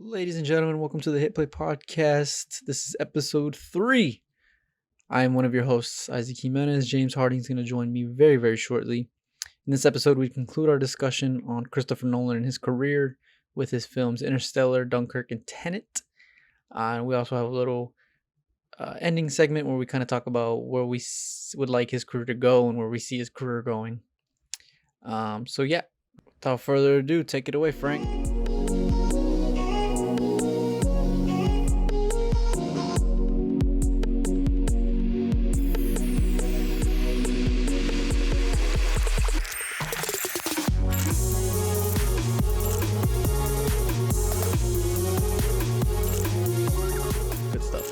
Ladies and gentlemen, welcome to the Hit Play Podcast. This is episode 3. I am one of your hosts, Isaac Jimenez. James Harding is going to join me very, very shortly. In this episode, we conclude our discussion on Christopher Nolan and his career with his films Interstellar, Dunkirk, and Tenet. And we also have a little ending segment where we kind of talk about where we would like his career to go and where we see his career going. Without further ado, take it away, Frank.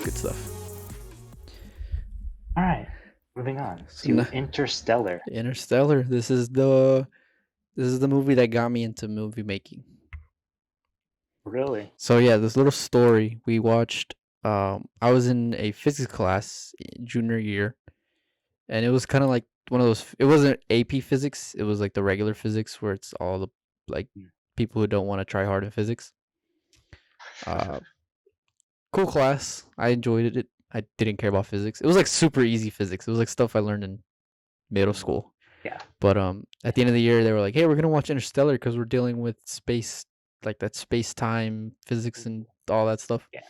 Good stuff. All right, moving on to Interstellar. Interstellar. This is the movie that got me into movie making. Really? So yeah, this little story we watched. I was in a physics class junior year, and it was kind of like one of those. It wasn't AP physics. It was like the regular physics where it's all the people who don't want to try hard in physics. Cool class. I enjoyed it. I didn't care about physics. It was like super easy physics. It was like stuff I learned in middle school. Yeah. But at the end of the year, they were like, "Hey, we're gonna watch Interstellar because we're dealing with space, like that space-time physics and all that stuff." Yeah.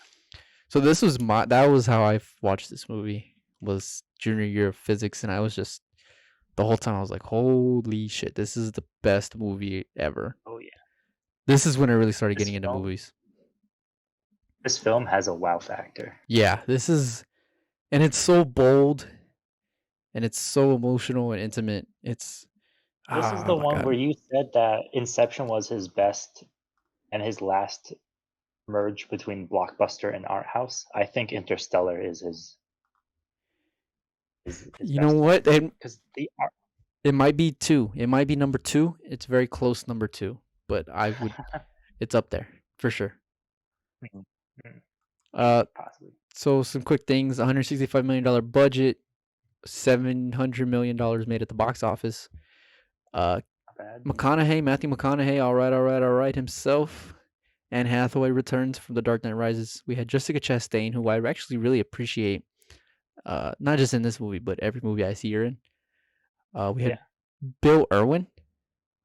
So that was how I watched this movie. Was junior year of physics, and I was just the whole time I was like, "Holy shit, this is the best movie ever." Oh yeah. This is when I really started getting into movies. This film has a wow factor. Yeah, and it's so bold, and it's so emotional and intimate. This is the one where you said that Inception was his best and his last merge between blockbuster and art house. I think Interstellar is his you know what? Because it might be 2. It might be number 2. It's very close number 2, but it's up there for sure. Possibly. So some quick things: $165 million budget, $700 million made at the box office. Matthew McConaughey, all right himself. Anne Hathaway returns from The Dark Knight Rises. We had Jessica Chastain, who I actually really appreciate, not just in this movie, but every movie I see her in. We had Bill Irwin.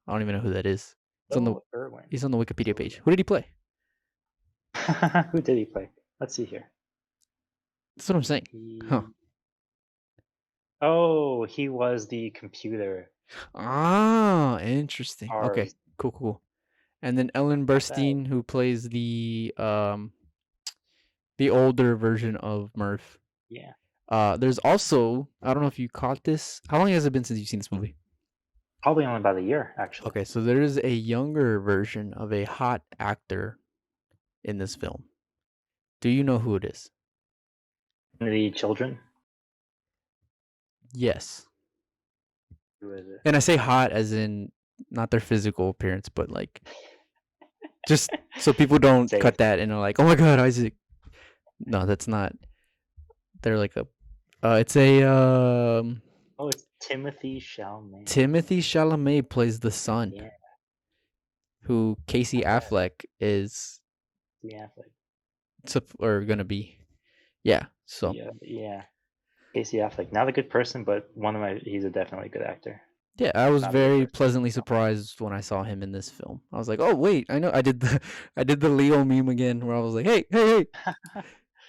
I don't even know who that is. He's on the Wikipedia page. Who did he play? Who did he play? Let's see here. That's what I'm saying. Oh, he was the computer. Ah, interesting. Okay, cool. And then Ellen Burstyn, who plays the older version of Murph. Yeah. There's also, I don't know if you caught this. How long has it been since you've seen this movie? Probably only about a year, actually. Okay, so there is a younger version of a hot actor in this film. Do you know who it is? The children? Yes. Who is it? And I say hot as in not their physical appearance, but like just so people don't cut that and are like, "Oh my god, Isaac." No, that's not. They're like it's a it's Timothée Chalamet. Timothée Chalamet plays the son. Yeah. Who Casey Affleck is or gonna be. Yeah. So yeah. Casey Affleck, not a good person, but he's a definitely good actor. Yeah, I was very pleasantly surprised when I saw him in this film. I was like, "Oh wait, I know." I did the Leo meme again, where I was like, "Hey,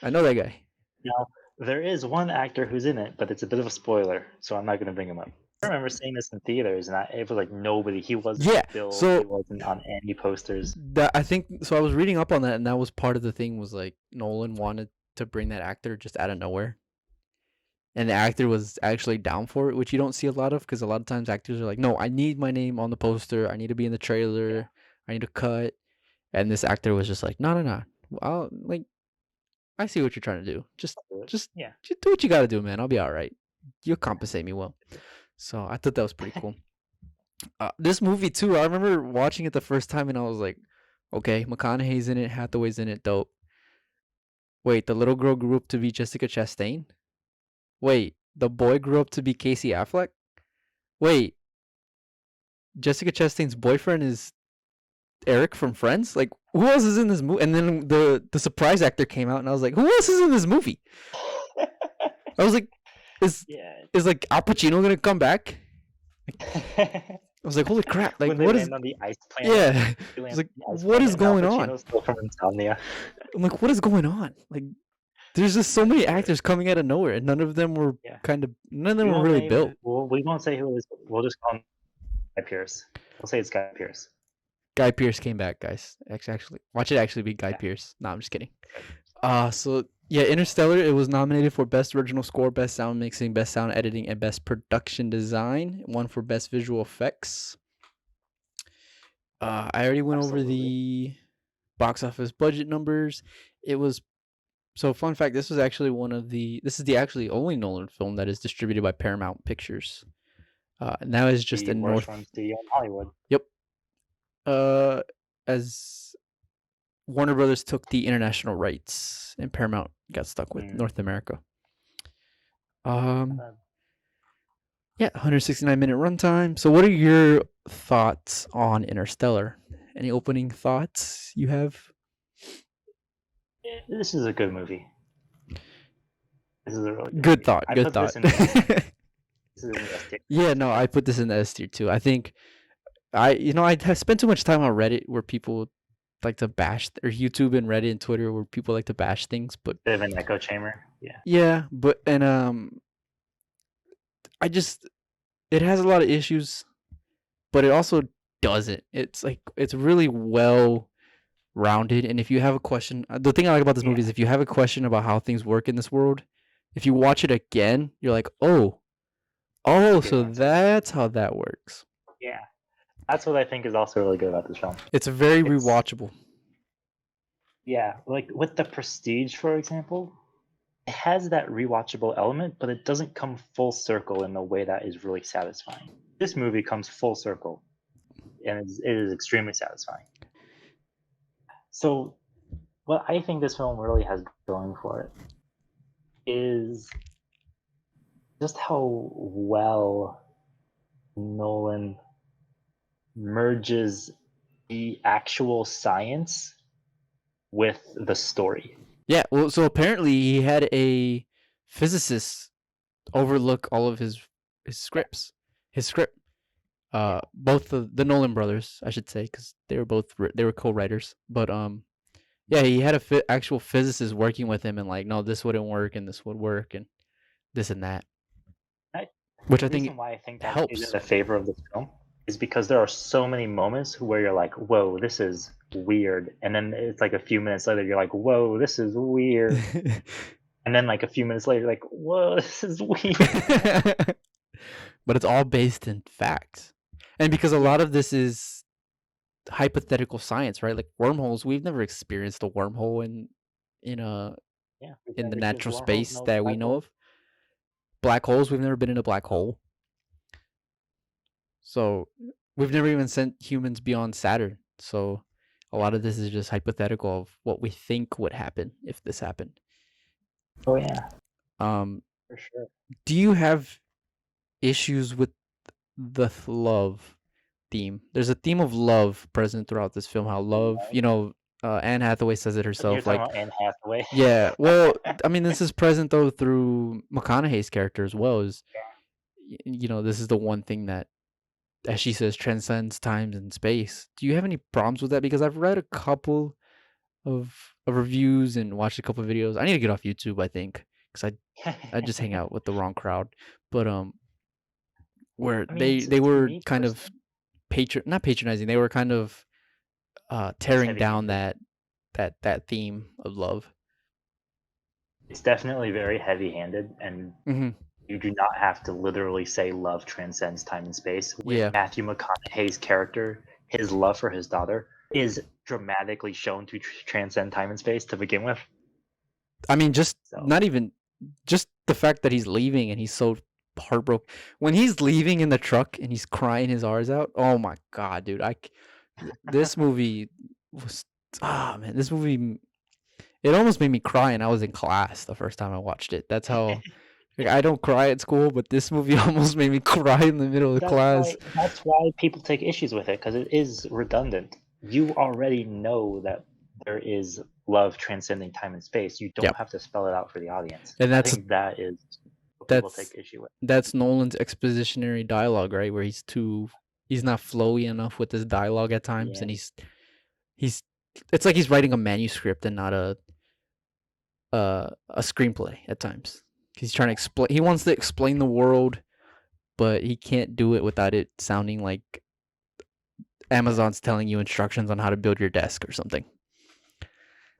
I know that guy." Now there is one actor who's in it, but it's a bit of a spoiler, so I'm not going to bring him up. I remember seeing this in theaters, and it was like nobody. He wasn't he wasn't on any posters. I think so. I was reading up on that, and that was part of the thing. Was like Nolan wanted to bring that actor just out of nowhere. And the actor was actually down for it, which you don't see a lot of, because a lot of times actors are like, "No, I need my name on the poster. I need to be in the trailer. Yeah. I need to cut." And this actor was just like, "No. I see what you're trying to do. Just do what you got to do, man. I'll be all right. You'll compensate me well." So I thought that was pretty cool. This movie too, I remember watching it the first time, and I was like, "Okay, McConaughey's in it. Hathaway's in it. Dope." Wait, the little girl grew up to be Jessica Chastain? Wait, the boy grew up to be Casey Affleck? Wait, Jessica Chastain's boyfriend is Eric from Friends? Like, who else is in this movie? And then the surprise actor came out, and I was like, who else is in this movie? I was like, is like Al Pacino gonna come back? I was like, holy crap! Like, when they what land is? on the ice planet, Yeah, I was like, what is going on? Still from Insomnia. I'm like, what is going on? Like, there's just so many actors coming out of nowhere, and none of them were none of them were really built. We won't say who it is. We'll just call him Guy Pearce. We'll say it's Guy Pearce. Guy Pearce came back, guys. Actually, watch it actually be Guy Pearce. No, I'm just kidding. So yeah, Interstellar. It was nominated for Best Original Score, Best Sound Mixing, Best Sound Editing, and Best Production Design. One for Best Visual Effects. I already went over the box office budget numbers. It was so fun fact. This was actually this is the actually only Nolan film that is distributed by Paramount Pictures. And that is just in North studio in Hollywood. Yep. As Warner Brothers took the international rights, and Paramount got stuck with North America. Yeah, 169-minute runtime. So, what are your thoughts on Interstellar? Any opening thoughts you have? This is a good movie. This is a really good thought. Good thought. Yeah, no, I put this in the S tier too. I think I have spent too much time on Reddit where people like to bash, or YouTube and Reddit and Twitter where people like to bash things, but bit of an echo chamber. Yeah. Yeah, but it has a lot of issues, but it also doesn't. It's like it's really well rounded, and if you have a question, the thing I like about this movie is if you have a question about how things work in this world, if you watch it again, you're like, oh, so that's how that works. Yeah. That's what I think is also really good about this film. It's very rewatchable. Yeah, like with The Prestige, for example, it has that rewatchable element, but it doesn't come full circle in a way that is really satisfying. This movie comes full circle, and it is extremely satisfying. So, what I think this film really has going for it is just how well Nolan merges the actual science with the story. Yeah, well, so apparently he had a physicist overlook all of his scripts. His script. Both the Nolan brothers, I should say, because they were co-writers. But yeah, he had a actual physicist working with him, and like, no, this wouldn't work, and this would work, and this and that. Which I think why I think that helps. Is in the favor of the film is because there are so many moments where you're like, whoa, this is weird, and then it's like a few minutes later you're like, whoa, this is weird. And then like a few minutes later you're like, whoa, this is weird. But it's all based in facts, and because a lot of this is hypothetical science, right? Like wormholes, we've never experienced a wormhole in the natural space that we know of. Black holes, we've never been in a black hole. So we've never even sent humans beyond Saturn. So a lot of this is just hypothetical of what we think would happen if this happened. Oh yeah. For sure. Do you have issues with the love theme? There's a theme of love present throughout this film. How love, Anne Hathaway says it herself. You're talking about Anne Hathaway. Yeah. Well, I mean, this is present though through McConaughey's character as well. Is this is the one thing that, as she says, transcends time and space. Do you have any problems with that? Because I've read a couple of reviews and watched a couple of videos. I need to get off YouTube, I think, because I just hang out with the wrong crowd. But where they were kind of not patronizing. They were kind of tearing down that theme of love. It's definitely very heavy-handed, and you do not have to literally say love transcends time and space. With Matthew McConaughey's character, his love for his daughter is dramatically shown to transcend time and space to begin with. I mean, not even just the fact that he's leaving and he's so heartbroken. When he's leaving in the truck and he's crying his eyes out, oh my god, dude! This movie was this movie, it almost made me cry, and I was in class the first time I watched it. That's how. Like, I don't cry at school, but this movie almost made me cry in the middle of the class. That's why people take issues with it, because it is redundant. you already know that there is love transcending time and space. You don't Yep. have to spell it out for the audience. And I think that is what people that's take issue with. that's Nolan's expositionary dialogue, right? Where he's not flowy enough with his dialogue at times, Yeah. and he's it's like he's writing a manuscript and not a screenplay at times. He's trying to explain. He wants to explain the world, but he can't do it without it sounding like Amazon's telling you instructions on how to build your desk or something.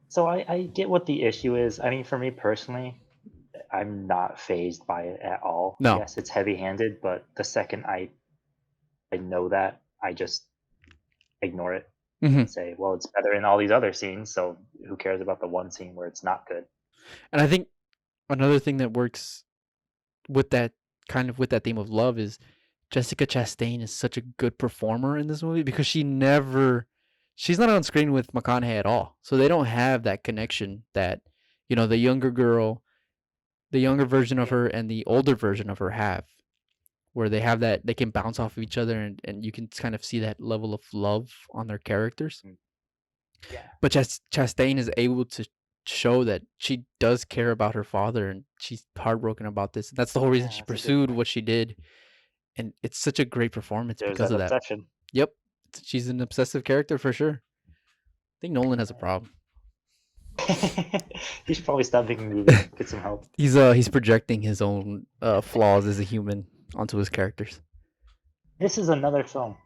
So I get what the issue is. I mean, for me personally, I'm not phased by it at all. No. Yes, it's heavy-handed, but the second I know that, I just ignore it Mm-hmm. and say, well, it's better in all these other scenes, so who cares about the one scene where it's not good? And I think another thing that works with that with that theme of love is Jessica Chastain is such a good performer in this movie because she's not on screen with McConaughey at all. So they don't have that connection that, the younger girl, the younger version of Yeah. her and the older version of her have, where they have that, they can bounce off of each other and you can kind of see that level of love on their characters. Yeah. But Chastain is able to show that she does care about her father and she's heartbroken about this. That's the whole reason she pursued what she did. And it's such a great performance There's because that of that. obsession. Yep. She's an obsessive character for sure. I think Nolan has a problem. He should probably stop making movies. Get some help. He's projecting his own flaws as a human onto his characters. This is another film.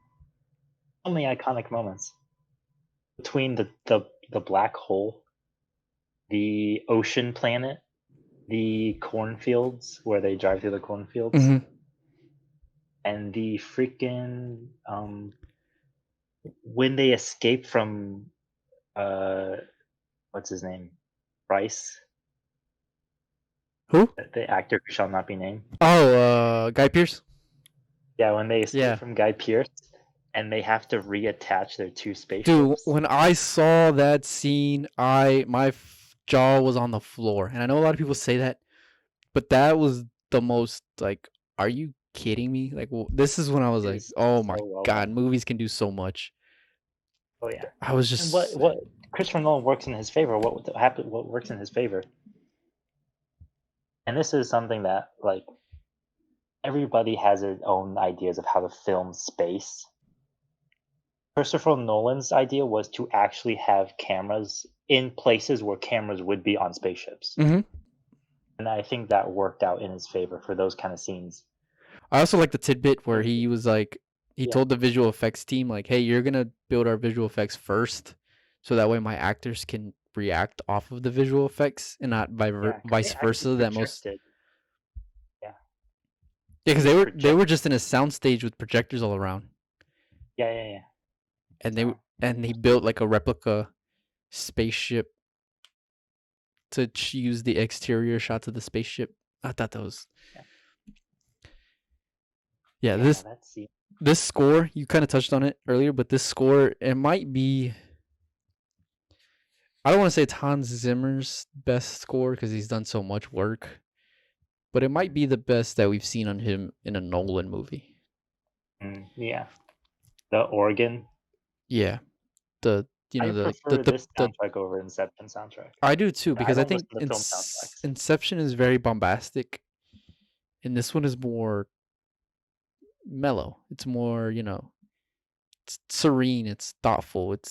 So many iconic moments. Between the black hole, the ocean planet, the cornfields where they drive through the cornfields, Mm-hmm. and the freaking when they escape from what's his name, Bryce, Who? the actor who shall not be named. Oh, Guy Pearce. Yeah, when they escape Yeah. from Guy Pearce, and they have to reattach their two spaceships. Dude, when I saw that scene, my jaw was on the floor, and I know a lot of people say that, but that was the most like, are you kidding me? Like, this is when I was like, oh my god, movies can do so much. Oh yeah. I was just and what Christopher Nolan works in his favor. What happened? What works in his favor? And this is something that like everybody has their own ideas of how to film space. Christopher Nolan's idea was to actually have cameras in places where cameras would be on spaceships. Mm-hmm. And I think that worked out in his favor for those kind of scenes. I also like the tidbit where he was like, he told the visual effects team, like, hey, you're going to build our visual effects first, so that way my actors can react off of the visual effects and not vice versa. That most. Yeah. Yeah, because they were just in a soundstage with projectors all around. Yeah. And he built like a replica spaceship to use the exterior shots of the spaceship. I thought that was. Yeah, this score, you kind of touched on it earlier, but this score, it might be. I don't want to say it's Hans Zimmer's best score because he's done so much work, but it might be the best that we've seen on him in a Nolan movie. Yeah, the organ. Yeah, I prefer this soundtrack over Inception soundtrack. I do too, because I think Inception is very bombastic, and this one is more mellow. It's more, it's serene. It's thoughtful. It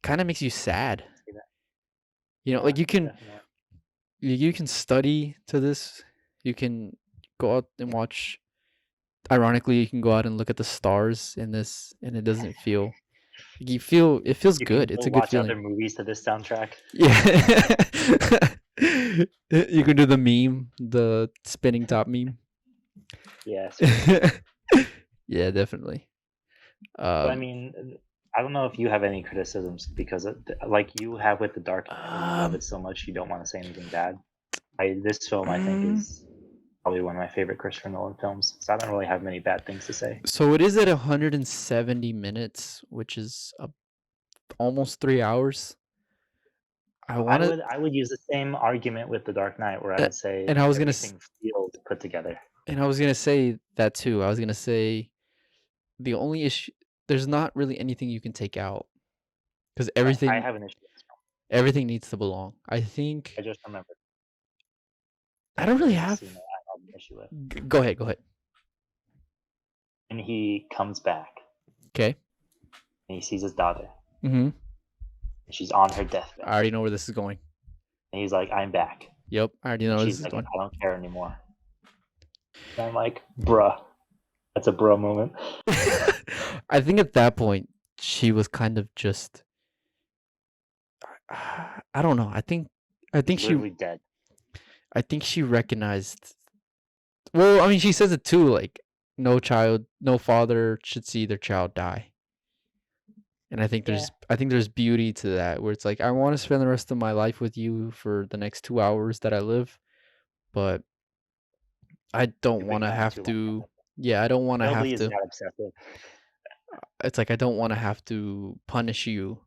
kind of makes you sad. Like you can study to this. You can go out and watch. Ironically, you can go out and look at the stars in this, and it doesn't feel. It feels good. It's a good feeling. Watch other movies to this soundtrack. Yeah. You can do the meme, the spinning top meme. Yes. Yeah, definitely. But I mean, I don't know if you have any criticisms because, like you have with The Dark Knight, you love it so much you don't want to say anything bad. This film, I think, is probably one of my favorite Christopher Nolan films, so I don't really have many bad things to say. So it is at 170 minutes, which is almost 3 hours. I would use the same argument with The Dark Knight, where I would say and I was everything feels put together. And I was gonna say that too. I was gonna say the only issue, there's not really anything you can take out. because I have an issue with this film. everything needs to belong. I think I just remembered. I don't really There's a have. scene that I have an issue with. Go ahead. Go ahead. And he comes back Okay. and he sees his daughter. Mm-hmm. And she's on her deathbed. I already know where this is going. And he's like, I'm back. Yep. I already know where this She's is like, going. I don't care anymore. And I'm like, bruh. That's a bruh moment. I think at that point she was kind of just. I don't know. I think She's she literally dead. I think she recognized. Well, I mean, she says it too. Like, no father should see their child die. And I think there's beauty to that, where it's like, I want to spend the rest of my life with you for the next 2 hours that I live, but I don't want to have to. Yeah, I don't want to have Nobody is to. that obsessive. It's like I don't want to have to punish you.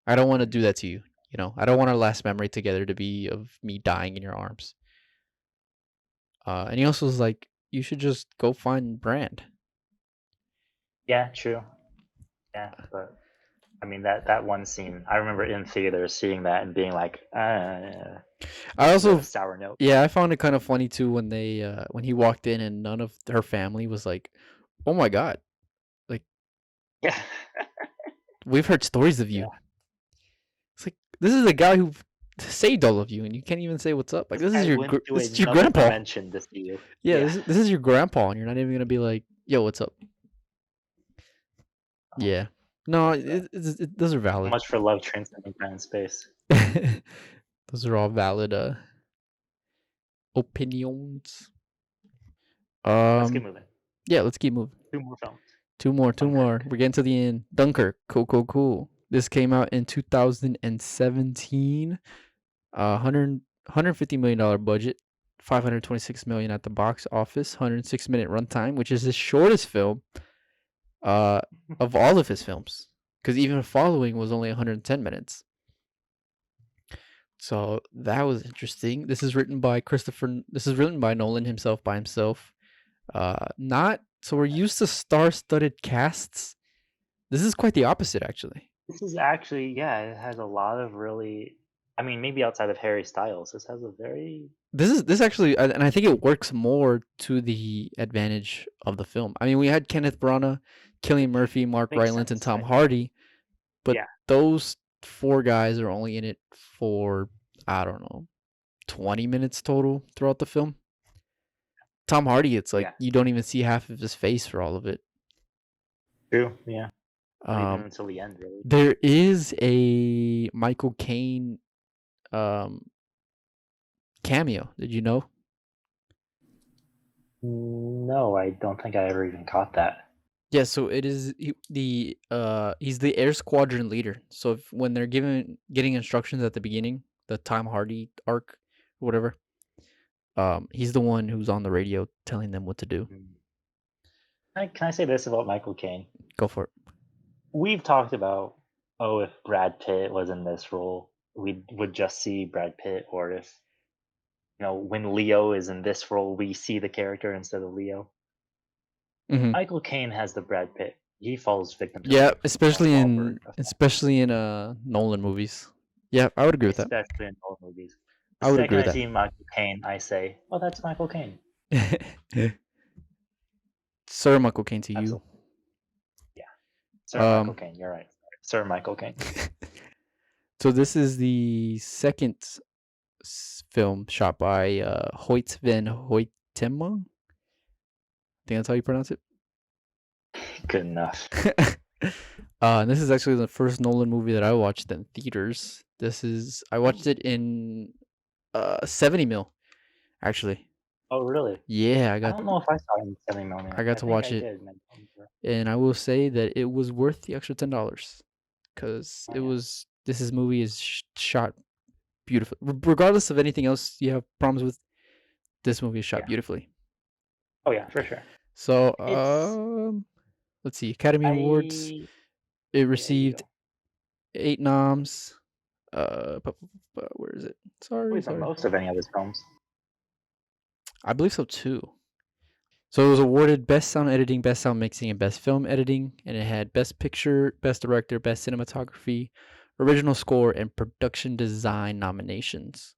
I don't want to do that to you. You know, I don't want our last memory together to be of me dying in your arms. And he also was like, you should just go find Brand. Yeah, true. Yeah, but I mean that one scene, I remember in theater seeing that and being like, I also a sour note. Yeah, I found it kind of funny too when when he walked in and none of her family was like, "Oh my god, like Yeah. we've heard stories of you." Yeah. It's like, this is a guy who saved all of you, and you can't even say what's up. Like, this is your grandpa. Dimension to see you. Yeah, this is your grandpa, and you're not even gonna be like, "Yo, what's up?" Yeah, no, those are valid. Much for love transcending time and space. Those are all valid opinions. Let's keep moving. Yeah, let's keep moving. 2 more films. Two more. We're getting to the end. Dunkirk. Cool. This came out in 2017. $150 million budget. $526 million at the box office. 106-minute runtime, which is the shortest film of all of his films. Because even Following was only 110 minutes. So that was interesting. This is written by Nolan himself by himself. So we're used to star-studded casts. This is quite the opposite, actually. This is actually, it has a lot of really, I mean, maybe outside of Harry Styles, this has a very. This actually, and I think it works more to the advantage of the film. I mean, we had Kenneth Branagh, Cillian Murphy, Mark Rylance, and Tom Hardy, but those 4 guys are only in it for, I don't know, 20 minutes total throughout the film. Tom Hardy, it's like you don't even see half of his face for all of it. True, yeah. Not even until the end, really. There is a Michael Caine cameo. Did you know? No, I don't think I ever even caught that. Yeah, so it is he's the air squadron leader. So when they're getting instructions at the beginning, the Tom Hardy arc, or whatever, he's the one who's on the radio telling them what to do. Can I say this about Michael Caine? Go for it. We've talked about, if Brad Pitt was in this role, we would just see Brad Pitt, or if, when Leo is in this role, we see the character instead of Leo. Mm-hmm. Michael Caine has the Brad Pitt. He falls victim to especially in Nolan movies. Yeah, I would agree with that. Especially in Nolan movies. I would agree with that. The second I see Michael Caine, I say, "Oh, that's Michael Caine." Sir Michael Caine to Absolutely. you. Yeah, Sir Michael Caine. You're right, Sir Michael Caine. So this is the second film shot by Hoyt van Hoytema. I think that's how you pronounce it. Good enough. And this is actually the first Nolan movie that I watched in theaters. I watched it in 70 mil, actually. Oh, really? Yeah, I don't know if I saw it in 70 mil. I got to watch it, and I will say that it was worth the extra $10 because this movie is shot beautifully. Regardless of anything else you have problems with, this movie is shot beautifully. Oh yeah, for sure. So let's see, Academy Awards. It received 8 noms. Where is it? Sorry. Most of any of his films. I believe so too. So it was awarded Best Sound Editing, Best Sound Mixing, and Best Film Editing, and it had Best Picture, Best Director, Best Cinematography, Original Score, and Production Design nominations.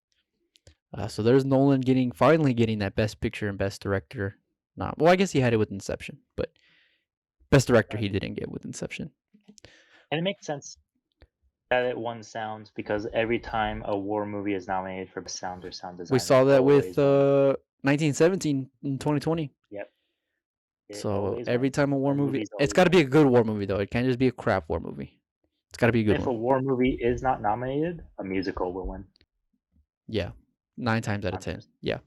So there's Nolan finally getting that Best Picture and Best Director. Well, I guess he had it with Inception, but Best Director he didn't get with Inception. And it makes sense that it won sound because every time a war movie is nominated for best sound or sound design, We saw that with 1917 in 2020. Yep. So every time a war movie, it's always got to be a good war movie though. It can't just be a crap war movie. It's got to be a good If one. a war movie is not nominated, a musical will win. Yeah, 9 times out of 10. Yeah.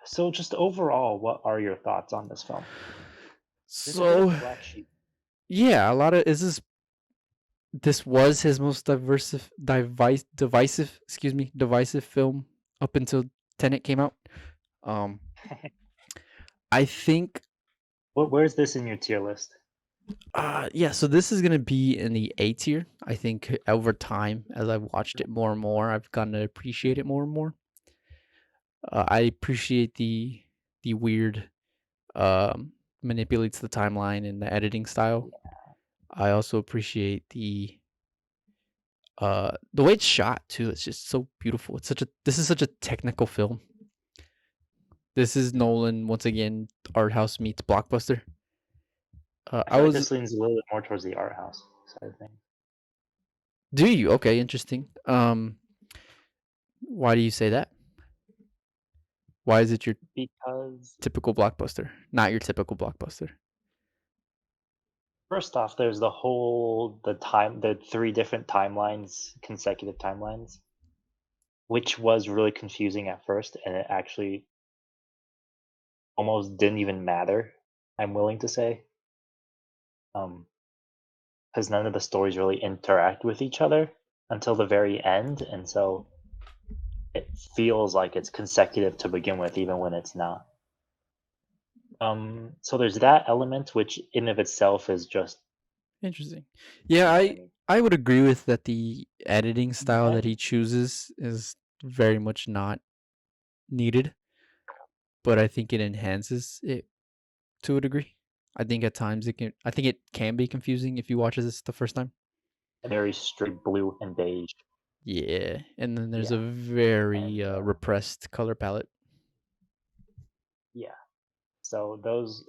So just overall, what are your thoughts on this film? So Black Sheep. Yeah, a lot of this was his most divisive film up until Tenet came out. I think. Where's this in your tier list? Yeah. So this is gonna be in the A tier. I think over time, as I've watched it more and more, I've gotten to appreciate it more and more. I appreciate the weird manipulates the timeline and the editing style. I also appreciate the way it's shot too. It's just so beautiful. This is such a technical film. This is Nolan once again. Art house meets blockbuster. I feel like this leans a little bit more towards the art house side of things. Do you? Okay, interesting. Why do you say that? Why is it your typical blockbuster, not your typical blockbuster? First off, there's the 3 different timelines, consecutive timelines, which was really confusing at first, and it actually almost didn't even matter, I'm willing to say. Because none of the stories really interact with each other until the very end, and so it feels like it's consecutive to begin with, even when it's not. So there's that element, which in of itself is just interesting. Yeah, I would agree with that. The editing style that he chooses is very much not needed, but I think it enhances it to a degree. I think at times it can be confusing if you watch this the first time. very straight blue and beige. Yeah, and then there's a very repressed color palette. Yeah. So those,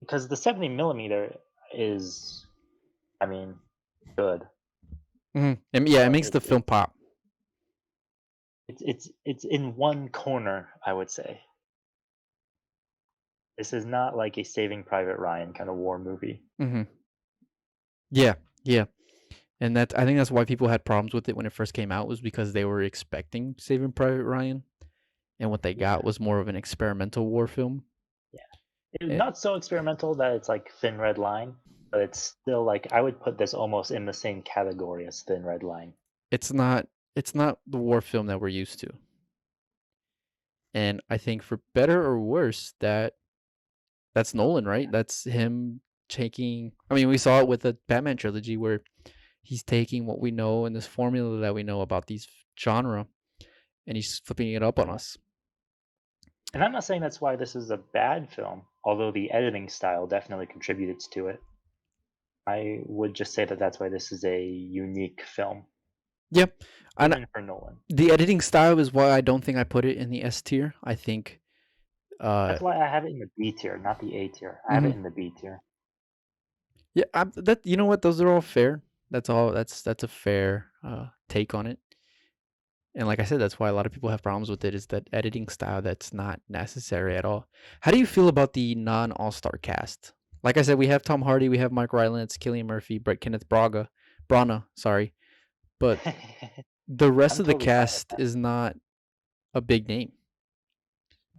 because the 70mm is, I mean, good. And yeah, it makes the film pop. It's in one corner, I would say. This is not like a Saving Private Ryan kind of war movie. Yeah, yeah, and I think that's why people had problems with it when it first came out, was because they were expecting Saving Private Ryan, and what they got was more of an experimental war film. Yeah, not so experimental that it's like Thin Red Line, but it's still like, I would put this almost in the same category as Thin Red Line. It's not the war film that we're used to, and I think for better or worse, that's Nolan, right? That's him taking. I mean, we saw it with the Batman trilogy where he's taking what we know and this formula that we know about these genre, and he's flipping it up on us. And I'm not saying that's why this is a bad film, although the editing style definitely contributed to it. I would just say that that's why this is a unique film. Yep. Even for Nolan. The editing style is why I don't think I put it in the S tier. I think that's why I have it in the B tier, not the A tier. I have it in the B tier. Yeah, that, you know what? Those are all fair. That's all. That's a fair take on it. And like I said, that's why a lot of people have problems with it, is that editing style that's not necessary at all. How do you feel about the non-all-star cast? Like I said, we have Tom Hardy, we have Mark Rylance, Cillian Murphy, Brett Kenneth Branagh, sorry. But the rest of the cast is not a big name.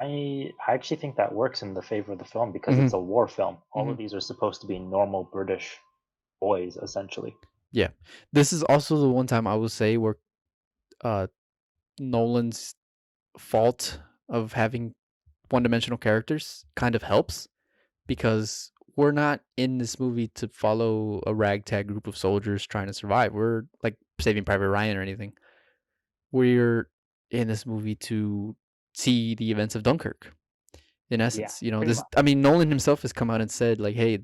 I actually think that works in the favor of the film because it's a war film. All of these are supposed to be normal British boys, essentially. Yeah. This is also the one time I will say where Nolan's fault of having one-dimensional characters kind of helps, because we're not in this movie to follow a ragtag group of soldiers trying to survive. We're like Saving Private Ryan or anything. We're in this movie to see the events of Dunkirk. In Yeah, essence, pretty this. much. I mean, Nolan himself has come out and said like, "Hey,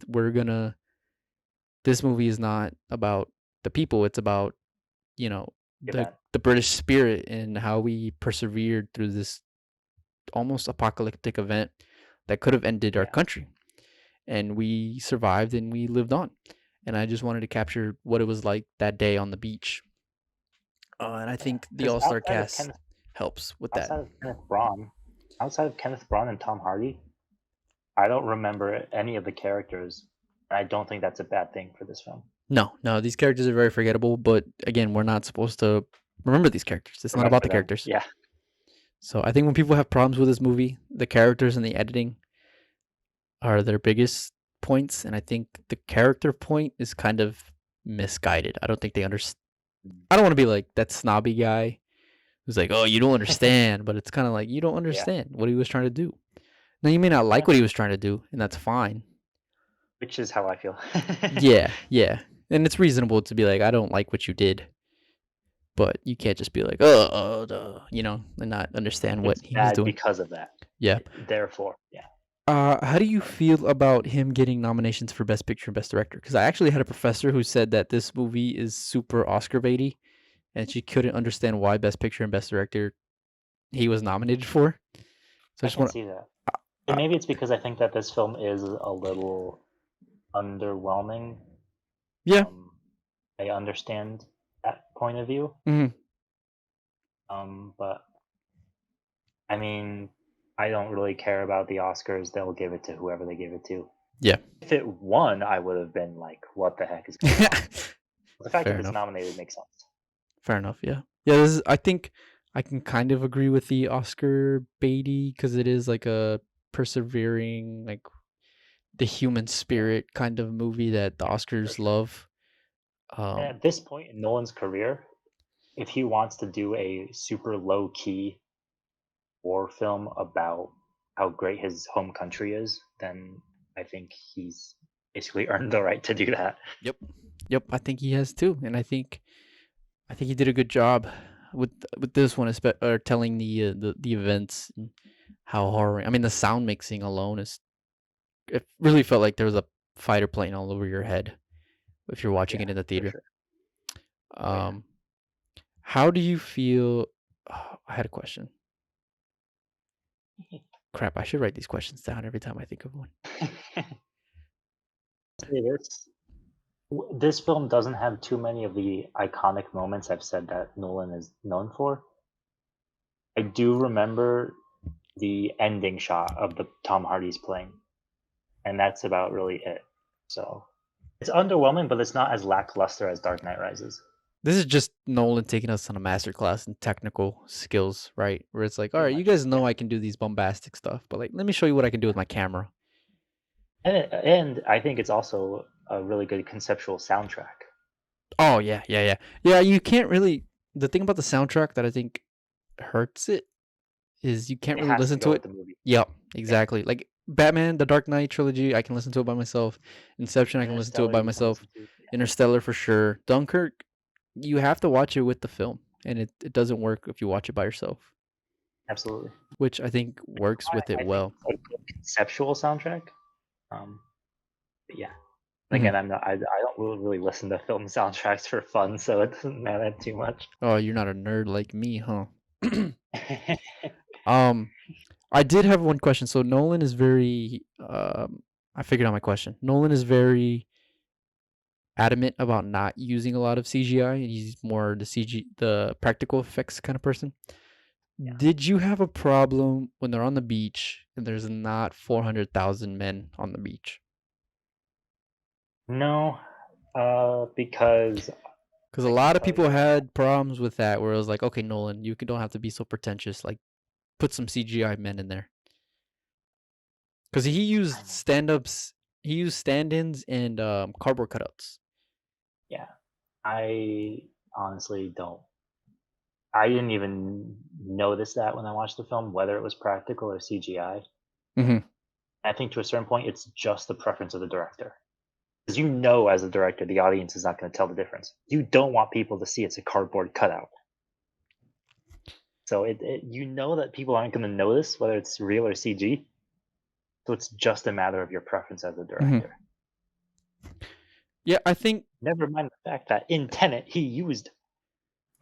This movie is not about the people. It's about the Event. British spirit and how we persevered through this almost apocalyptic event that could have ended our Yeah. country, and we survived and we lived on. And I just wanted to capture what it was like that day on the beach. And I Yeah. think the Because all-star cast helps with that. outside of Kenneth Branagh and Tom Hardy, I don't remember any of the characters. And I don't think that's a bad thing for this film. No, these characters are very forgettable, but again, we're not supposed to remember these characters. It's not about Remember the them. characters. Yeah. So I think when people have problems with this movie, the characters and the editing are their biggest points, and I think the character point is kind of misguided. I don't think they understand. I don't want to be like that snobby guy who's like, "Oh, you don't understand," but it's kind of like you don't Yeah. understand what he was trying to do. Now you may not like what he was trying to do, and that's fine. Which is how I feel. Yeah, and it's reasonable to be like, "I don't like what you did," but you can't just be like, "Oh, and not understand what It's he was bad doing. because of that. Yeah. Therefore, yeah. How do you feel about him getting nominations for Best Picture and Best Director? Because I actually had a professor who said that this movie is super Oscar baity, and she couldn't understand why Best Picture and Best Director he was nominated for. So I I just can want see that. to. And maybe it's because I think that this film is a little underwhelming. Yeah. I understand that point of view. Hmm. But I mean, I don't really care about the Oscars. They'll give it to whoever they give it to. Yeah. If it won, I would have been like, "What the heck is going on?" The fact Fair that it's enough. nominated makes sense. Fair enough. Yeah. Yeah. I think I can kind of agree with the Oscar baity because it is like a persevering, like the human Yeah. spirit kind of movie that the For Oscars sure. love. And Um, at this point in Nolan's career, if he wants to do a super low key war film about how great his home country is, then I think he's basically earned the right to do that. Yep. Yep. I think he has too, and I think he did a good job with this one, or telling the events and how horror. I mean, the sound mixing alone is. It really felt like there was a fighter plane all over your head if you're watching Yeah, it in the for theater. sure. Oh yeah. Um, how do you feel? Oh, I had a question. Crap! I should write these questions down every time I think of one. Say this film doesn't have too many of the iconic moments I've said that Nolan is known for. I do remember the ending shot of the Tom Hardy's plane, and that's about really it. So it's underwhelming, but it's not as lackluster as Dark Knight Rises. This is just Nolan taking us on a master class in technical skills, right? Where it's like, all Pretty right, you much, guys know yeah. I can do these bombastic stuff, but like, let me show you what I can do with my camera. And I think it's also a really good conceptual soundtrack. Oh yeah. You can't really. The thing about the soundtrack that I think hurts it is you can't It really has to listen go to with it. the movie. Yep, Yeah. exactly. Like Batman, the Dark Knight trilogy, I can listen to it by myself. Inception, I can listen to it Interstellar, by you can myself. listen to. Yeah, Interstellar for sure. Dunkirk, you have to watch it with the film, and it doesn't work if you watch it by yourself, absolutely. which I think works with it I think well. it's a good conceptual soundtrack. Um, but yeah. Hmm. Again, I don't really listen to film soundtracks for fun, so it doesn't matter too much. Oh, you're not a nerd like me, huh? um, I did have one question. So Nolan is very. I figured out my question. Nolan is very adamant about not using a lot of CGI. He's more the practical effects kind of person. Yeah. Did you have a problem when they're on the beach and there's not 400,000 men on the beach? No, because Because a I can lot of tell people you right now. had problems with that, where it was like, okay, Nolan, don't have to be so pretentious. Like, put some CGI men in there. Because he I used know. stand-ups, he used stand-ins and cardboard cutouts. Yeah, I honestly don't. I didn't even notice that when I watched the film, whether it was practical or CGI. Mm-hmm. I think to a certain point, it's just the preference of the director. Because you know, as a director, the audience is not going to tell the difference. You don't want people to see it's a cardboard cutout. So you know that people aren't going to notice whether it's real or CG. So it's just a matter of your preference as a director. Yeah, I think. Never mind the fact that in Tenet he used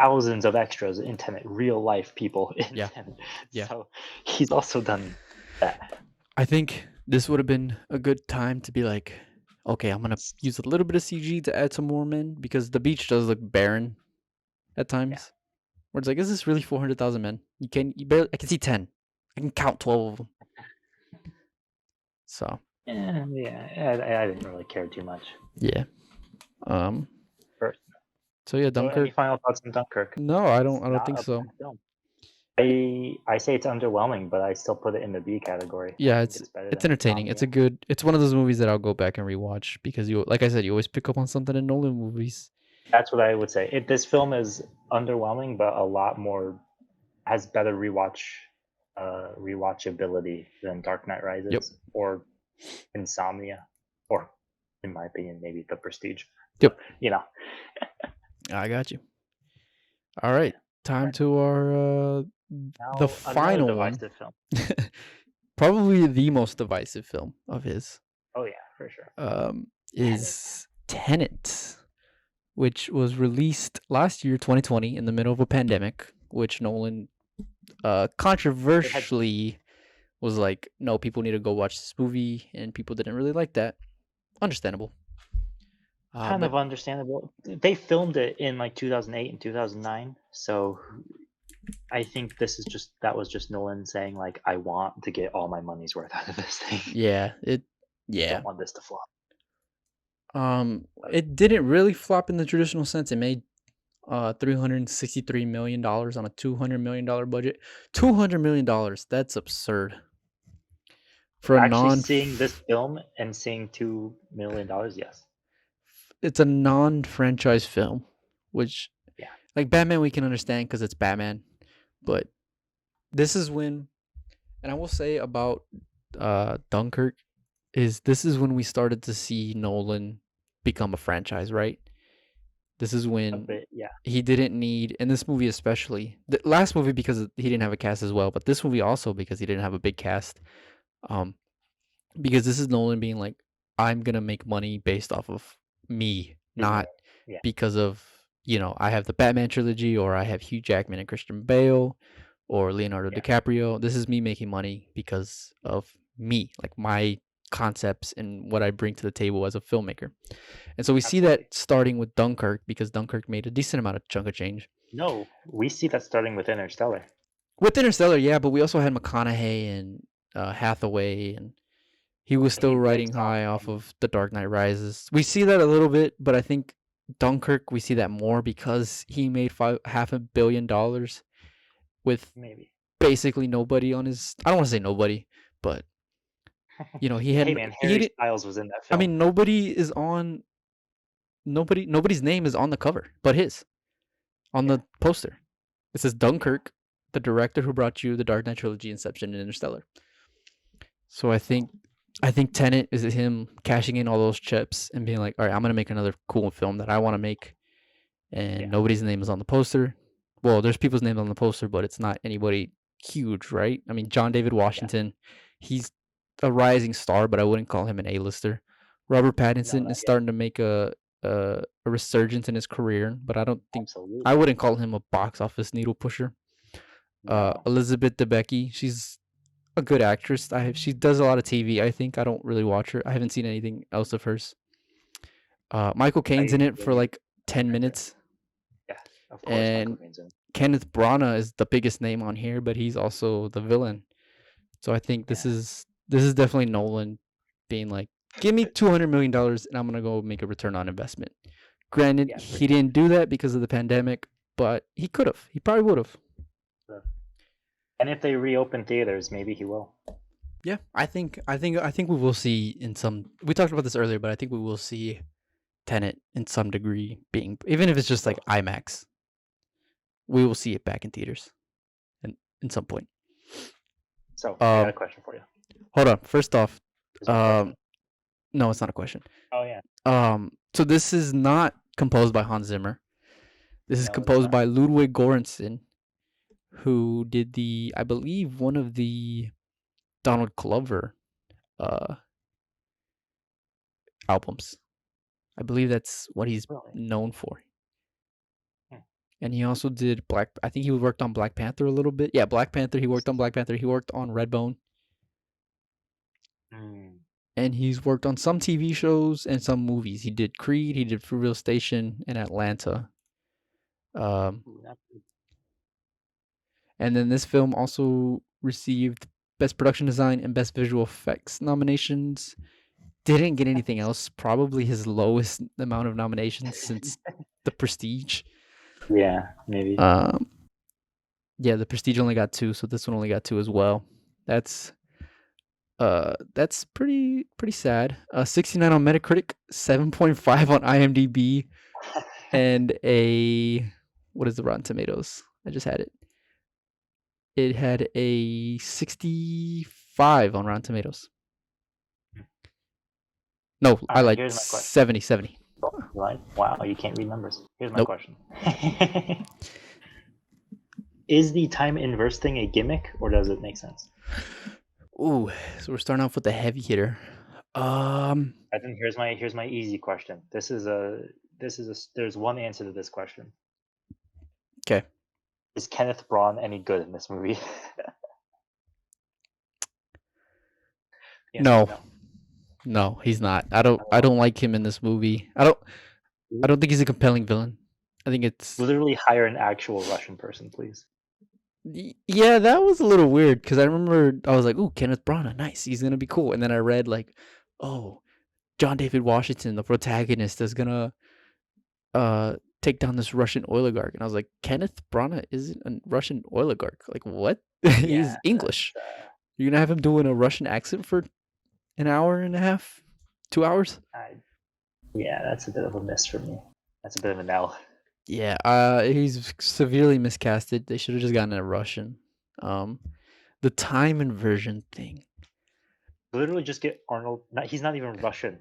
thousands of extras in Tenet, real life people in Tenet. Yeah. So he's also done that. I think this would have been a good time to be like, okay, I'm gonna use a little bit of CG to add some more men because the beach does look barren at times. Where it's like, is this really 400,000 men? You barely. I can see 10. I can count 12 of them. So. I didn't really care too much. Yeah. First. So yeah, So any Dunkirk. final thoughts on Dunkirk? No, I don't think so. Film. I say it's underwhelming, but I still put it in the B category. Yeah, it's entertaining. It's one of those movies that I'll go back and rewatch because like I said, you always pick up on something in Nolan movies. That's what I would say. This film is underwhelming, but a lot more has better rewatchability than Dark Knight Rises or Insomnia, or in my opinion, maybe The Prestige. Yep. You know. I got you. All right, time to our the final one. Film. Probably the most divisive film of his. Oh yeah, for sure. Is Tenet, which was released last year, 2020, in the middle of a pandemic, which Nolan controversially was like, no, people need to go watch this movie, and people didn't really like that. Understandable. Kind of understandable. They filmed it in like 2008 and 2009, so I think that was just Nolan saying like, I want to get all my money's worth out of this thing. Yeah, I don't want this to flop. It didn't really flop in the traditional sense. It made $363 million on a $200 million budget. $200 million. That's absurd. For actually seeing this film and seeing $2 million, yes. It's a non-franchise film, which, like Batman, we can understand because it's Batman, but this is when, and I will say about Dunkirk, this is when we started to see Nolan become a franchise, right? This is when he didn't need, in this movie especially, the last movie because he didn't have a cast as well, but this movie also because he didn't have a big cast. Because this is Nolan being like, I'm gonna make money based off of me, not because of, I have the Batman trilogy or I have Hugh Jackman and Christian Bale or Leonardo DiCaprio. This is me making money because of me, like my concepts and what I bring to the table as a filmmaker. And so we see that starting with Dunkirk because Dunkirk made a decent amount of chunk of change. No, we see that starting with Interstellar. With Interstellar, yeah, but we also had McConaughey and Hathaway, and he was still riding high off of The Dark Knight Rises. We see that a little bit, but I think Dunkirk, we see that more because he made $500 million with basically nobody on his. I don't want to say nobody, but he had. Hey man, Harry Styles was in that film. I mean, nobody's name is on the cover, but his, on the poster. It says Dunkirk, the director who brought you the Dark Knight trilogy, Inception, and Interstellar. So I think Tenet is him cashing in all those chips and being like, all right, I'm going to make another cool film that I want to make. And nobody's name is on the poster. Well, there's people's names on the poster, but it's not anybody huge, right? I mean, John David Washington, he's a rising star, but I wouldn't call him an A-lister. Robert Pattinson is starting to make a resurgence in his career, but I don't think I wouldn't call him a box office needle pusher. Elizabeth Debicki, she's a good actress. She does a lot of TV. I think I don't really watch her. I haven't seen anything else of hers. Michael Caine's in it for like 10 minutes. Yeah, of course. And Kenneth Branagh is the biggest name on here, but he's also the villain. So I think this is definitely Nolan being like, give me $200 million and I'm gonna go make a return on investment. Granted, he didn't do that because of the pandemic, but he could have. He probably would have. And if they reopen theaters, maybe he will. Yeah, I think we will see in some. We talked about this earlier, but I think we will see Tenet in some degree being, even if it's just like IMAX. We will see it back in theaters, and in some point. So I got a question for you. Hold on. First off, no, it's not a question. Oh yeah. So this is not composed by Hans Zimmer. This is composed by Ludwig Göransson, who did I believe, one of the Donald Glover uh, albums. I believe that's what he's Really? known for. Hmm. And he also did I think he worked on Black Panther a little bit. Yeah, Black Panther. He worked on Black Panther. He worked on Redbone. Mm. And he's worked on some TV shows and some movies. He did Creed. He did Fruitvale Station and Atlanta. Ooh, And then this film also received Best Production Design and Best Visual Effects nominations. Didn't get anything else. Probably his lowest amount of nominations since The Prestige. Yeah, maybe. Yeah, The Prestige only got 2, so this one only got 2 as well. That's pretty sad. 69 on Metacritic, 7.5 on IMDb, and what is the Rotten Tomatoes? I just had it. It had a 65 on Rotten Tomatoes. No, All I right, lied. here's my question. 70. Right? Wow, you can't read numbers. Here's my Nope. question. Is the time inverse thing a gimmick, or does it make sense? Ooh, so we're starting off with the heavy hitter. I think here's my easy question. There's one answer to this question. Okay. Is Kenneth Branagh any good in this movie? No, he's not. I don't like him in this movie. I don't think he's a compelling villain. I think it's literally hire an actual Russian person, please. Yeah, that was a little weird because I remember I was like, "Ooh, Kenneth Branagh, nice. He's gonna be cool." And then I read like, "Oh, John David Washington, the protagonist, is gonna take down this Russian oligarch." And I was like, "Kenneth Branagh isn't a Russian oligarch. Like what? He's Yeah, English. You're gonna have him doing a Russian accent for an hour and a half, 2 hours?" Yeah, that's a bit of a miss for me. That's a bit of an L. Yeah, he's severely miscasted. They should have just gotten a Russian. The time inversion thing. Literally, just get Arnold. He's not even Russian.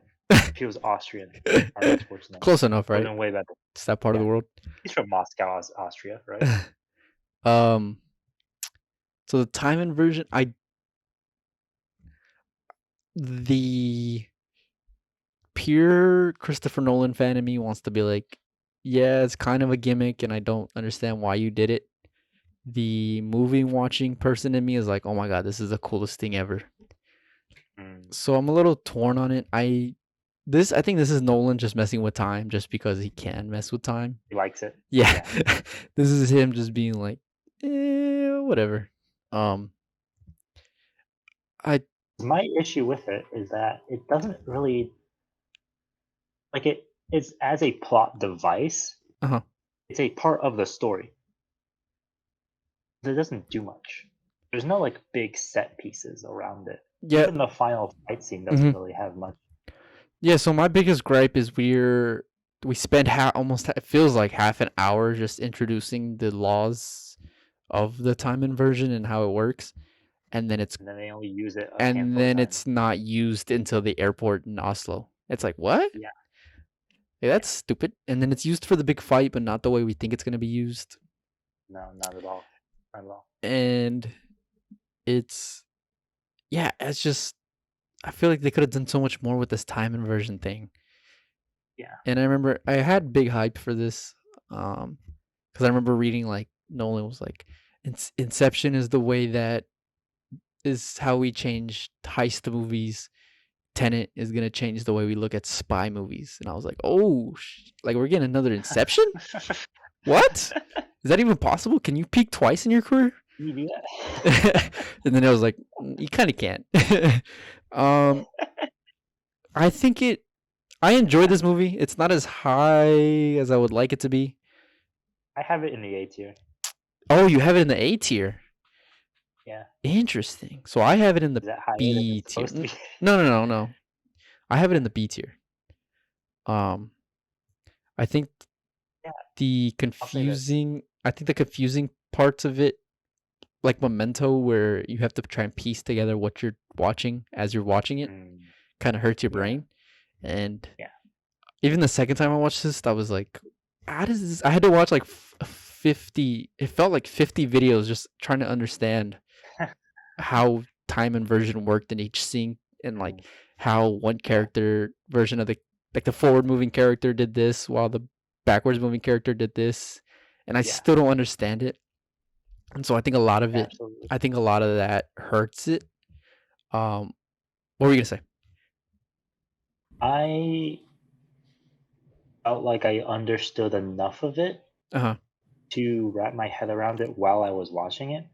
He was Austrian. Arnold Schwarzenegger. Close enough, right? Way better. It's that part of the world. He's from Moscow, Austria, right? So the time inversion, the pure Christopher Nolan fan in me wants to be like, yeah, it's kind of a gimmick, and I don't understand why you did it. The movie watching person in me is like, oh my god, this is the coolest thing ever. So I'm a little torn on it. I think this is Nolan just messing with time just because he can mess with time. He likes it. Yeah. This is him just being like, whatever. My issue with it is that it doesn't really it's as a plot device. It's a part of the story. It doesn't do much. There's no like big set pieces around it. Yeah. Even the final fight scene doesn't really have much. Yeah, so my biggest gripe is we spend almost, it feels like half an hour just introducing the laws of the time inversion and how it works, and then they only use it and then it's not used until the airport in Oslo. It's like, what? Yeah. That's stupid. And then it's used for the big fight, but not the way we think it's going to be used. No, not at all. Not at all. And it's just, I feel like they could have done so much more with this time inversion thing. Yeah. And I remember I had big hype for this, because I remember reading like Nolan was like, Inception is the way that is how we change heist movies. Tenet is gonna change the way we look at spy movies. And I was like, oh, like we're getting another Inception? What? Is that even possible? Can you peak twice in your career? Yeah. And then I was like, you kind of can't. I think I enjoyed this movie. It's not as high as I would like it to be. I have it in the A tier. Oh, you have it in the A tier? Yeah. Interesting. So I have it in the B tier. No. I have it in the B tier. I think the confusing parts of it, like Memento, where you have to try and piece together what you're watching as you're watching it, kind of hurts your brain. And even the second time I watched this, I was like, how does this? I had to watch like It felt like 50 videos just trying to understand how time inversion worked in each scene, and like how one character version of the forward moving character did this while the backwards moving character did this, and I still don't understand it. And so Absolutely. I think a lot of that hurts it. What were you gonna say? I felt like I understood enough of it Uh-huh. to wrap my head around it while I was watching it.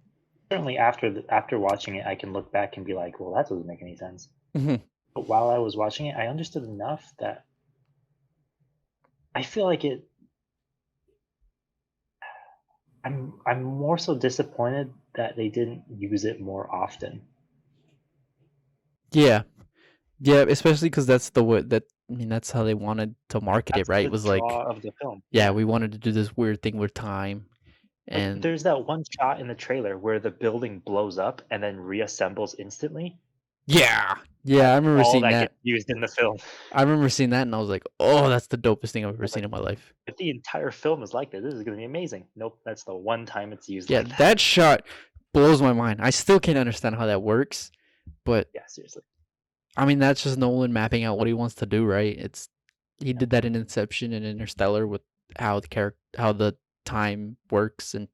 Certainly after watching it, I can look back and be like, "Well, that doesn't make any sense." Mhm. But while I was watching it, I understood enough that I feel like it. I'm more so disappointed that they didn't use it more often. Yeah. Yeah, especially because that's the way that I mean that's how they wanted to market it, That's right? It the was like, draw of the film. yeah, Yeah. we wanted to do this weird thing with time, Like, and there's that one shot in the trailer where the building blows up and then reassembles instantly. yeah, yeah, That's all that gets used in the film. I remember seeing that, and I was like, oh, that's the dopest thing I've I ever was seen like, in my life. if the entire film is like this is gonna be amazing. Nope, that's the one time it's used Yeah, like that. that shot blows my mind. I still can't understand how that works, but Yeah, seriously. I mean that's just Nolan mapping out what he wants to do, right? He Yep. did that in Inception and Interstellar with how the time works in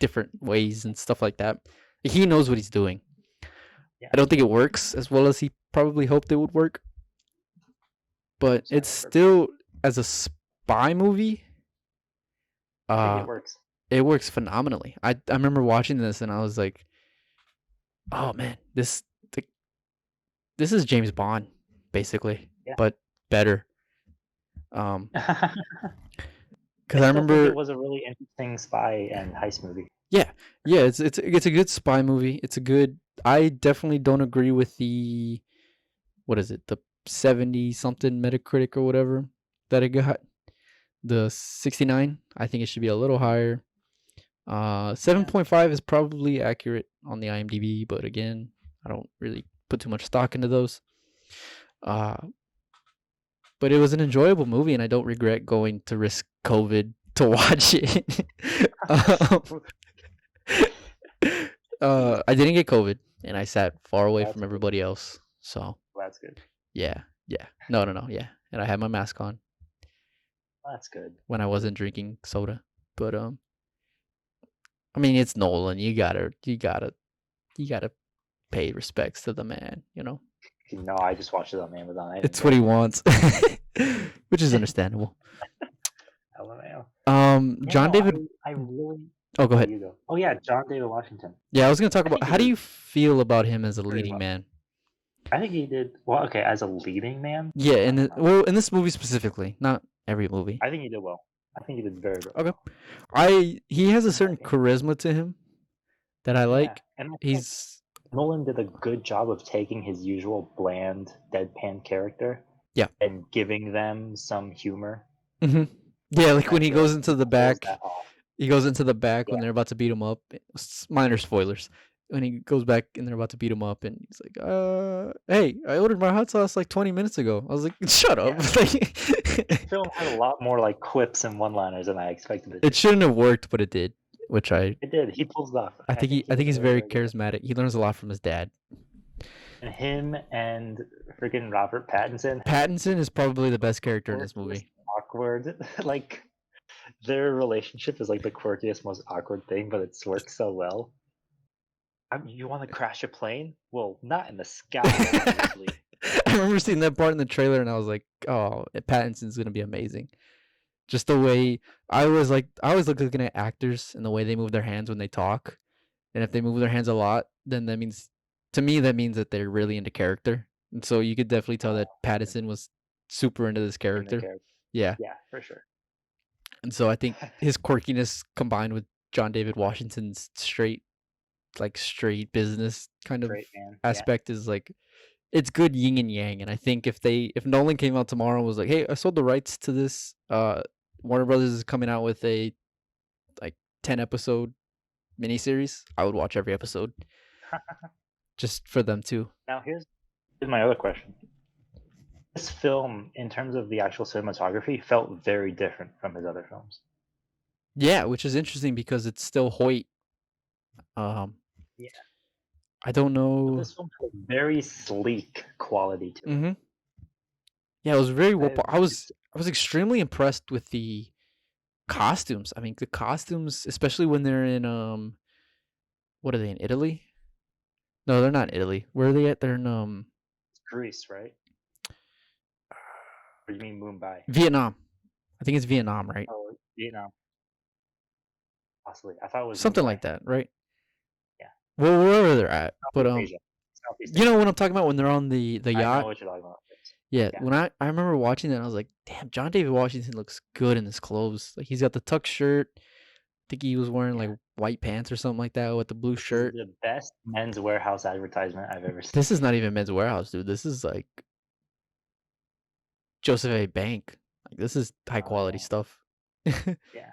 different ways and stuff like that. He knows what he's doing. Yeah, I don't think it works as well as he probably hoped it would work, but it's certainly for still, as a spy movie, I think uh it works. it works phenomenally. I remember watching this and I was like, oh man, this is James Bond basically, Yeah. but better. Um, I because I still think it remember, was a really interesting spy and heist movie. yeah, yeah, it's a good spy movie. It's a good. I definitely don't agree with the, what is it, the 70 something Metacritic or whatever that it got. The 69. I think it should be a little Mhm. higher. Yeah. 7.5 is probably accurate on the IMDb, but again, I don't really put too much stock into those. Uh, but it was an enjoyable movie, and I don't regret going to risk COVID to watch it. um, I didn't get COVID, and I sat far away That's from good. everybody else. So That's good. yeah, yeah, no, no, no, yeah, and I had my mask on That's good. when I wasn't drinking soda. But I mean, it's Nolan. You gotta pay respects to the man. You know, No, I just watched it on Amazon. I didn't it's what go. he wants, which is understandable. LMAO. Yeah, John no, David. I really. Oh, go Oh, ahead. you go. Oh yeah, John David Washington. Yeah, I was gonna talk I about think he how do did you feel about him as a pretty leading well. man? I think he did well. Okay, as a leading man, Yeah, well, in this movie specifically, not every movie. I think he did well. I think he did very, very Okay, well. he has a And I certain think, charisma to him that I yeah, like. and I think He's Nolan did a good job of taking his usual bland, deadpan character yeah, and giving them some humor, hmm yeah, like and I when he feel goes like into he the pulls back. that off. He goes into the back when Yeah, they're about to beat him up. Minor spoilers. When he goes back and they're about to beat him up, and he's like, hey, I ordered my hot sauce like 20 minutes ago." I was like, "Shut up!" yeah. This film has a lot more like quips and one-liners than I expected it It to. shouldn't have worked, but it did, which It did. He pulls it off. I think he I think does a he's very, very very good job. charismatic. He learns a lot from his dad. And him and freaking Robert Pattinson have Pattinson is probably the best character in this quirkiest, movie. awkward. Like their relationship is like the quirkiest, most awkward thing, but it's worked so well. You want to crash a plane? Well, not in the sky, obviously. I remember seeing that part in the trailer, and I was like, "Oh, Pattinson's gonna be amazing." Just the way I always look looking at actors and the way they move their hands when they talk, and if they move their hands a lot, then that means, to me, that means that they're really into character. And so you could definitely tell that Pattinson was super into this In the character. character. Yeah, Yeah, for sure. and so I think his quirkiness combined with John David Washington's straight business kind of Great man. Yeah. aspect is like, it's good yin and yang. And I think if Nolan came out tomorrow and was like, "Hey, I sold the rights to this. Warner Brothers is coming out with a like 10 episode miniseries," I would watch every episode just for them too. Now here's my other question. This film, in terms of the actual cinematography, felt very different from his other films. Yeah, which is interesting because it's still Hoyt. Um, Yeah. I don't But know. this film has a very sleek quality to it. Mm-hmm. Yeah, it was very well. I, I was extremely impressed with the costumes. I mean, the costumes, especially when they're in what are they in Italy? No, they're not in Italy. Where are they at? They're in it's Greece, right? Or you mean Mumbai? Vietnam. I think it's Vietnam, right? Oh, Vietnam, possibly. I thought it was Something Mumbai. like that, right? Yeah, Well, wherever they're at. But Southeast Asia. Southeast you know Asia. what I'm talking about when they're on the I know yacht? what you're talking about. Yes. Yeah, Yeah, when I remember watching that, I was like, damn, John David Washington looks good in his clothes. Like he's got the tuck shirt. I think he was wearing yeah. like white pants or something like that with the blue This is shirt. the best Men's Warehouse advertisement I've ever seen. This is not even Men's Warehouse, dude. This is like Joseph A. Bank. Like this is high Oh quality yeah, stuff. yeah.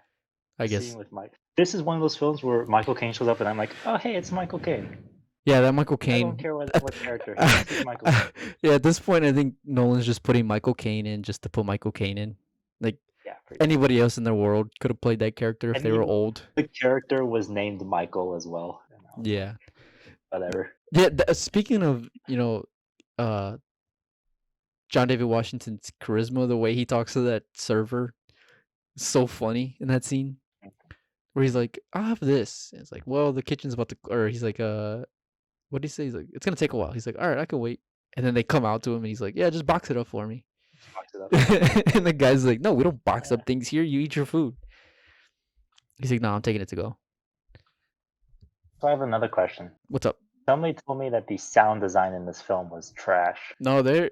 I The scene guess. with Mike. This is one of those films where Michael Caine shows up, and I'm like, oh hey, it's Michael Caine. Yeah, that Michael I don't Caine. care what character he is. He's Michael Caine. Yeah, at this point, I think Nolan's just putting Michael Caine in just to put Michael Caine in. Like Yeah, pretty much. anybody else in the world could have played that character if I they were mean, old. the character was named Michael as well, and I was Yeah. like, whatever. Yeah. Speaking of, uh, John David Washington's charisma, the way he talks to that server, is so funny in that scene where he's like, "I'll have this." And it's like, "Well, the kitchen's about to," or he's like, what did he say? He's like, "It's gonna take a while." He's like, "All right, I can wait." And then they come out to him, and he's like, "Yeah, just box it up for me." Fucked it up. And the guy's like, "No, we don't box Yeah. up things here. You eat your food." He's like, "No, I'm taking it to go." So I have another question. What's up? Somebody told me that the sound design in this film was trash. No, there.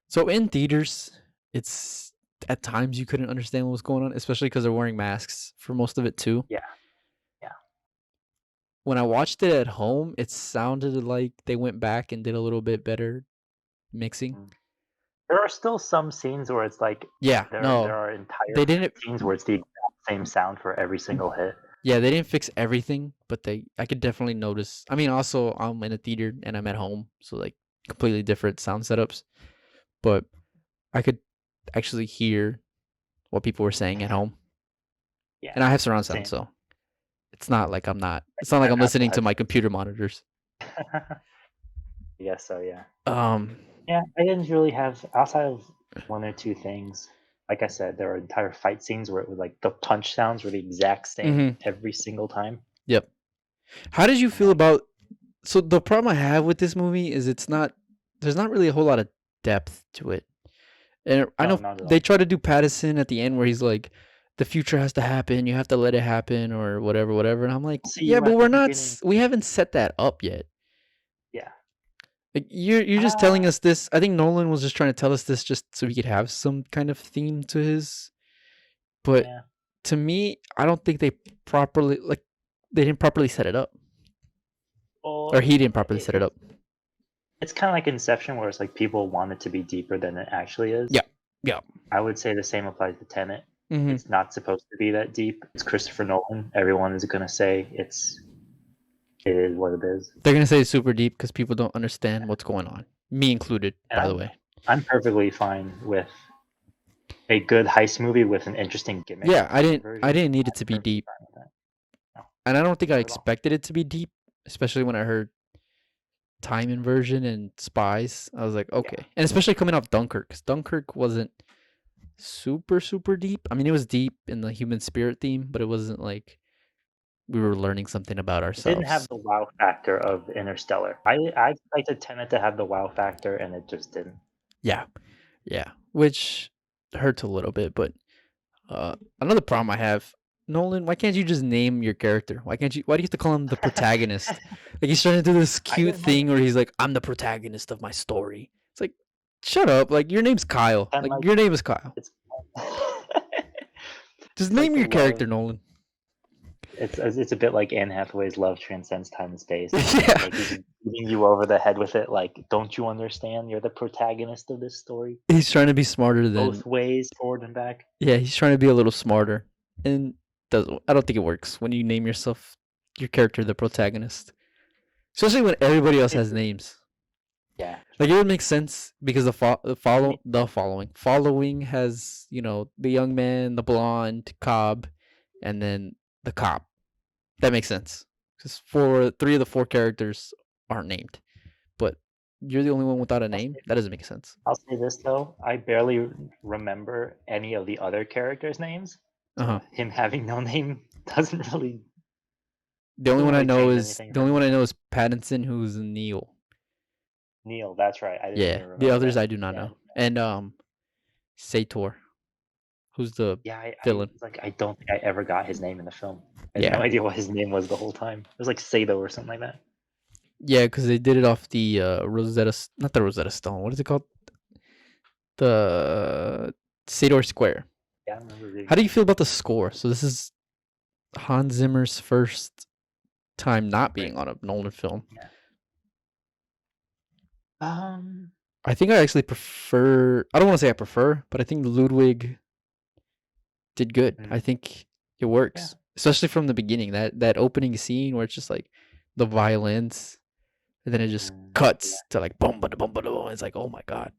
So in theaters, it's at times you couldn't understand what was going on, especially because they're wearing masks for most of it too. Yeah, yeah. When I watched it at home, it sounded like they went back and did a little bit better mixing. Mm. There are still some scenes where it's like Yeah, there no, are entire they didn't. scenes where it's the exact same sound for every single hit. Yeah, they didn't fix everything, but I could definitely notice. I mean, also I'm in a theater and I'm at home, so like completely different sound setups. But I could actually hear what people were saying at home, Yeah, and I have surround sound, same. so it's not like I'm not. It's not like I'm listening to my computer monitors. Yes, so yeah. Um, Yeah, I didn't really have outside of one or two things. Like I said, there are entire fight scenes where it was like the punch sounds were the exact same every single time. Yep. How did you I'm feel like, about? So the problem I have with this movie is it's not. There's not really a whole lot of depth to it, and I no, know not at they all. try to do Pattison at the end where he's like, "The future has to happen. You have to let it happen," or whatever, whatever. And I'm like, See "Yeah, you but at we're the not. beginning. We haven't set that up yet. Yeah. Like you're just telling us this. I think Nolan was just trying to tell us this just so he could have some kind of theme to his. But Yeah. to me, I don't think they properly like they didn't properly set it up, Well, or he didn't properly set it up. it's kind of like Inception, where it's like people want it to be deeper than it actually is. Yeah, yeah. I would say the same applies to Tenet. Mm-hmm. It's not supposed to be that deep. It's Christopher Nolan. Everyone is going to say it is what it is. They're gonna say it's super deep because people don't understand what's going on. Me included, And by the way. I'm perfectly fine with a good heist movie with an interesting gimmick. Yeah, I didn't need it to be deep, No, and I don't think I not at all. expected it to be deep, especially when I heard time inversion and spies. I was like, okay, and especially coming off Dunkirk, because Dunkirk wasn't super deep. I mean, it was deep in the human spirit theme, but it wasn't like we were learning something about It didn't have ourselves. the wow factor of Interstellar. I expected Tenet to have the wow factor, and it just didn't. Yeah, yeah, which hurts a little bit. But another problem I have, Nolan, why can't you just name your character? Why do you have to call him the protagonist? Like he's trying to do this cute thing where he's like, I'm the protagonist of my story. It's like, shut up. Like your name's Kyle. And Like your name is Kyle. it's Just it's name like your character, Nolan. it's a bit like Anne Hathaway's Love Transcends Time and Space. Yeah. Like he's beating you over the head with it. Like, don't you understand? You're the protagonist of this story. He's trying to be smarter than Both ways, forward and back. Yeah, he's trying to be a little smarter, and I don't think it works when you name your character the protagonist, especially when everybody else has names. Yeah, Like it would make sense because following has the young man, the blonde, Cobb, and then the cop. That makes sense. Because 3 of the 4 characters aren't named. But you're the only one without a name? That doesn't make sense. I'll say this, though. I barely remember any of the other characters' names. So him having no name doesn't really... The only one I know is anything Pattinson, who's Neil. Neil, that's right. I didn't even remember the others that. I do not know. And Sator, who's the villain. I don't think I ever got his name in the film. I had no idea what his name was the whole time. It was like Sato or something like that. Yeah, because they did it off the not the Rosetta Stone. What is it called? The Sator Square. Yeah, I remember. How do you feel about the score? So this is Hans Zimmer's first time not being on a Nolan film. Yeah. I think I actually prefer. I don't want to say I prefer, but I think Ludwig did good. I think it works, especially from the beginning. That opening scene where it's just like the violins, and then it just cuts to like boom, boom, boom, boom. It's like, oh my god.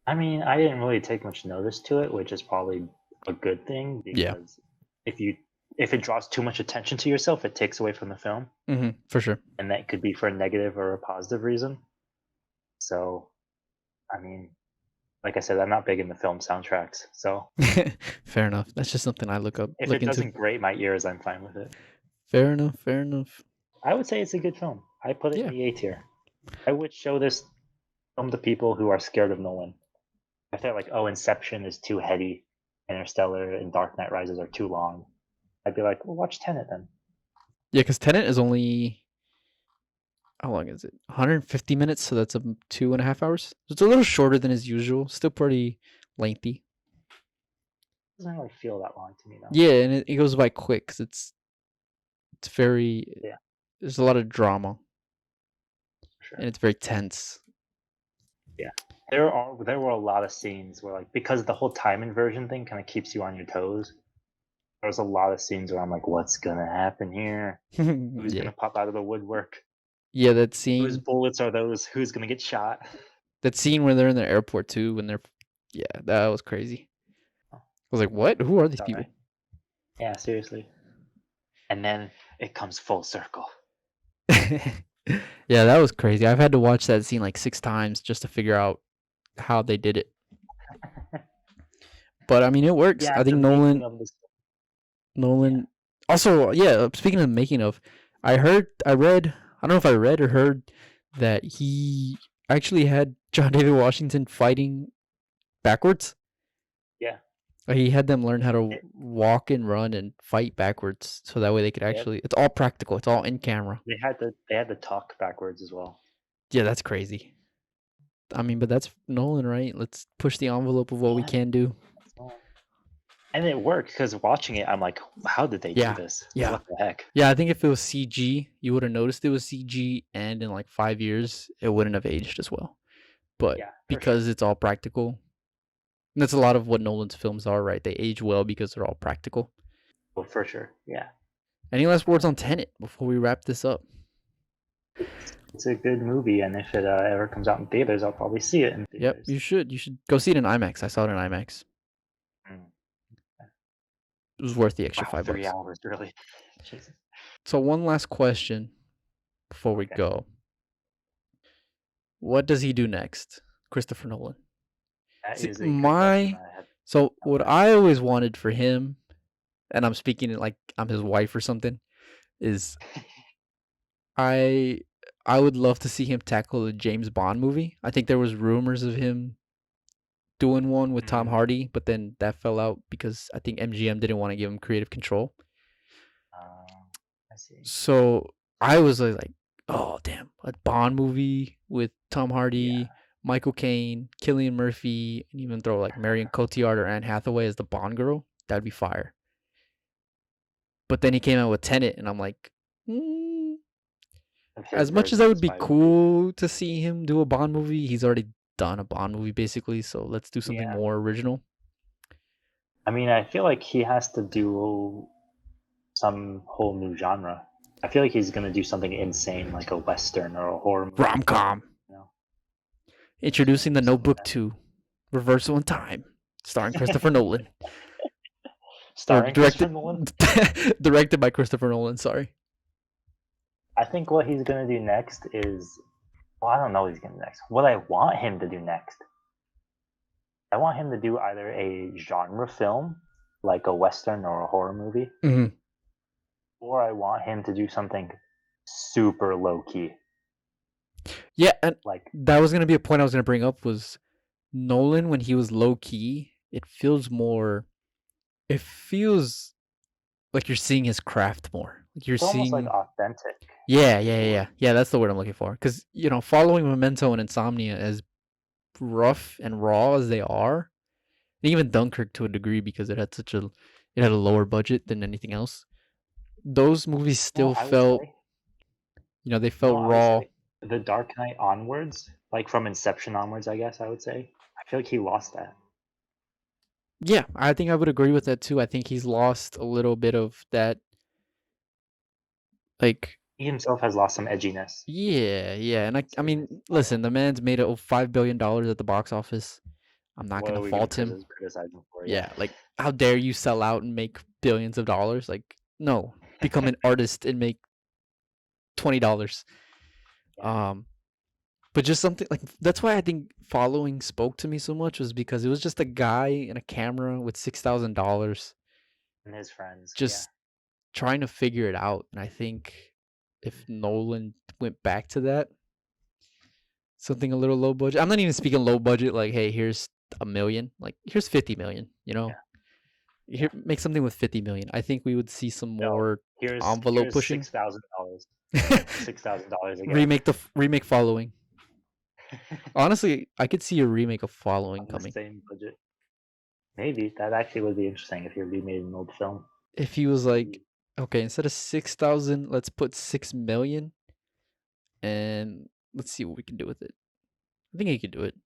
I mean, I didn't really take much notice to it, which is probably a good thing because if it draws too much attention to yourself, it takes away from the film. For sure. And that could be for a negative or a positive reason. So, I mean, like I said, I'm not big into film soundtracks, so fair enough. That's just something I look if it doesn't grate my ears, I'm fine with it. Fair enough. I would say it's a good film. I put it in the A tier. I would show this film to people who are scared of Nolan. If they're like, oh, Inception is too heady, Interstellar and Dark Knight Rises are too long, I'd be like, well, watch Tenet then. Yeah, because Tenet is only, how long is it? 150 minutes, so that's 2.5 hours. So it's a little shorter than his usual. Still pretty lengthy. It doesn't really feel that long to me, though. Yeah, and it goes by quick because it's very... Yeah. There's a lot of drama. Sure. And it's very tense. Yeah. There were a lot of scenes where, like, because the whole time inversion thing kind of keeps you on your toes, there was a lot of scenes where I'm like, what's gonna happen here? Who's gonna pop out of the woodwork? Yeah, that scene. Whose bullets are those? Who's gonna get shot? That scene where they're in the airport too, when they're... Yeah, that was crazy. I was like, what? Who are these people? Right. Yeah, seriously. And then it comes full circle. Yeah, that was crazy. I've had to watch that scene like 6 times just to figure out how they did it. But I mean, it works. I think Nolan. Also, speaking of making of, I read, I don't know if I read or heard that he actually had John David Washington fighting backwards. Yeah. He had them learn how to walk and run and fight backwards, so that way they could actually... It's all practical. It's all in camera. They had to talk backwards as well. Yeah, that's crazy. I mean, but that's Nolan, right? Let's push the envelope of what we can do. And it worked because watching it, I'm like, how did they do this? Yeah. What the heck? Yeah, I think if it was CG, you would have noticed it was CG, and in like 5 years, it wouldn't have aged as well. But because it's all practical, and that's a lot of what Nolan's films are, right? They age well because they're all practical. Well, for sure, yeah. Any last words on Tenet before we wrap this up? It's a good movie, and if it ever comes out in theaters, I'll probably see it in theaters. Yep, you should. You should go see it in IMAX. I saw it in IMAX. It was worth the extra $5. 3 hours, really. Jesus. So one last question before we go. What does he do next, Christopher Nolan? So what I always wanted for him, and I'm speaking like I'm his wife or something, is I would love to see him tackle a James Bond movie. I think there was rumors of him doing one with Tom Hardy, but then that fell out because I think MGM didn't want to give him creative control. I see. So I was like, oh damn, a Bond movie with Tom Hardy, Michael Caine, Cillian Murphy, and even throw like Marion Cotillard or Anne Hathaway as the Bond girl. That'd be fire. But then he came out with Tenet, and I'm like, as much as that would be cool to see him do a Bond movie, he's already done a Bond movie basically, so let's do something more original. I mean, I feel like he has to do some whole new genre. I feel like he's gonna do something insane, like a Western or a horror movie. Rom-com. Introducing The Notebook 2, Reversal in Time, starring Christopher Nolan. starring Christopher Nolan. Directed by Christopher Nolan. Sorry. I think what he's gonna do next is, well, I don't know what he's gonna do next. What I want him to do next, I want him to do either a genre film, like a western or a horror movie, or I want him to do something super low key. Yeah, and like that was gonna be a point I was gonna bring up was Nolan when he was low key. It feels more. It feels like you're seeing his craft more. You're it's seeing almost like authentic. Yeah. That's the word I'm looking for. Because following Memento and Insomnia as rough and raw as they are, and even Dunkirk to a degree because it had a lower budget than anything else. Those movies still felt, they felt raw. The Dark Knight onwards, like from Inception onwards, I guess I would say, I feel like he lost that. Yeah, I think I would agree with that too. I think he's lost a little bit of that. Like he himself has lost some edginess. Yeah, and I mean, listen, the man's made $5 billion at the box office. I'm not gonna fault him. Criticize him for, yeah, like how dare you sell out and make billions of dollars? Like, no, become an artist and make $20. But just something like that's why I think following spoke to me so much was because it was just a guy and a camera with $6,000 and his friends just trying to figure it out. And I think if Nolan went back to that, something a little low budget. I'm not even speaking low budget. Like, hey, here's $1 million. Like, here's 50 million. Here, make something with 50 million. I think we would see some more envelope pushing. $6,000. $6,000 again. Remake Following. Honestly, I could see a remake of Following coming. Same budget. Maybe that actually would be interesting if he remade an old film. If he was like, okay, instead of 6,000, let's put 6 million, and let's see what we can do with it. I think he could do it.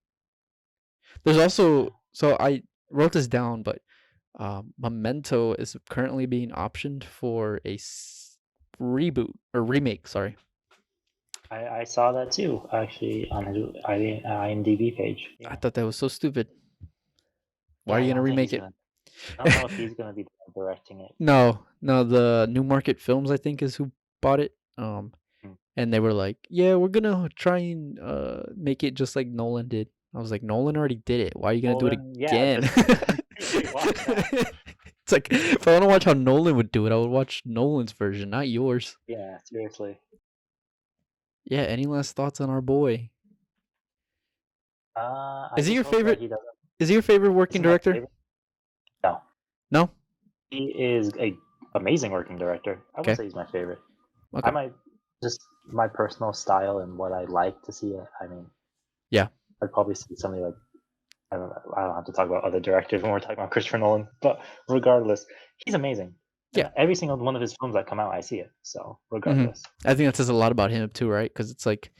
There's also, so I wrote this down, but Memento is currently being optioned for a reboot or remake. Sorry. I saw that too, actually, on his IMDb page. Yeah. I thought that was so stupid. Why are you gonna remake it? I don't know if he's gonna be directing it. No, the New Market Films, I think, is who bought it. And they were like, "Yeah, we're gonna try and make it just like Nolan did." I was like, "Nolan already did it. Why are you gonna do it again?" It's like, if I want to watch how Nolan would do it, I would watch Nolan's version, not yours. Yeah, seriously. Yeah. Any last thoughts on our boy? Is he your favorite? Is he your favorite working director? No. No. He is a amazing working director. I would say he's my favorite. Okay. I might just my personal style and what I like to see. I mean, yeah, I'd probably see somebody like I don't have to talk about other directors when we're talking about Christopher Nolan, but regardless, he's amazing. Yeah, every single one of his films that come out, I see it. So regardless, I think that says a lot about him too, right? Because it's like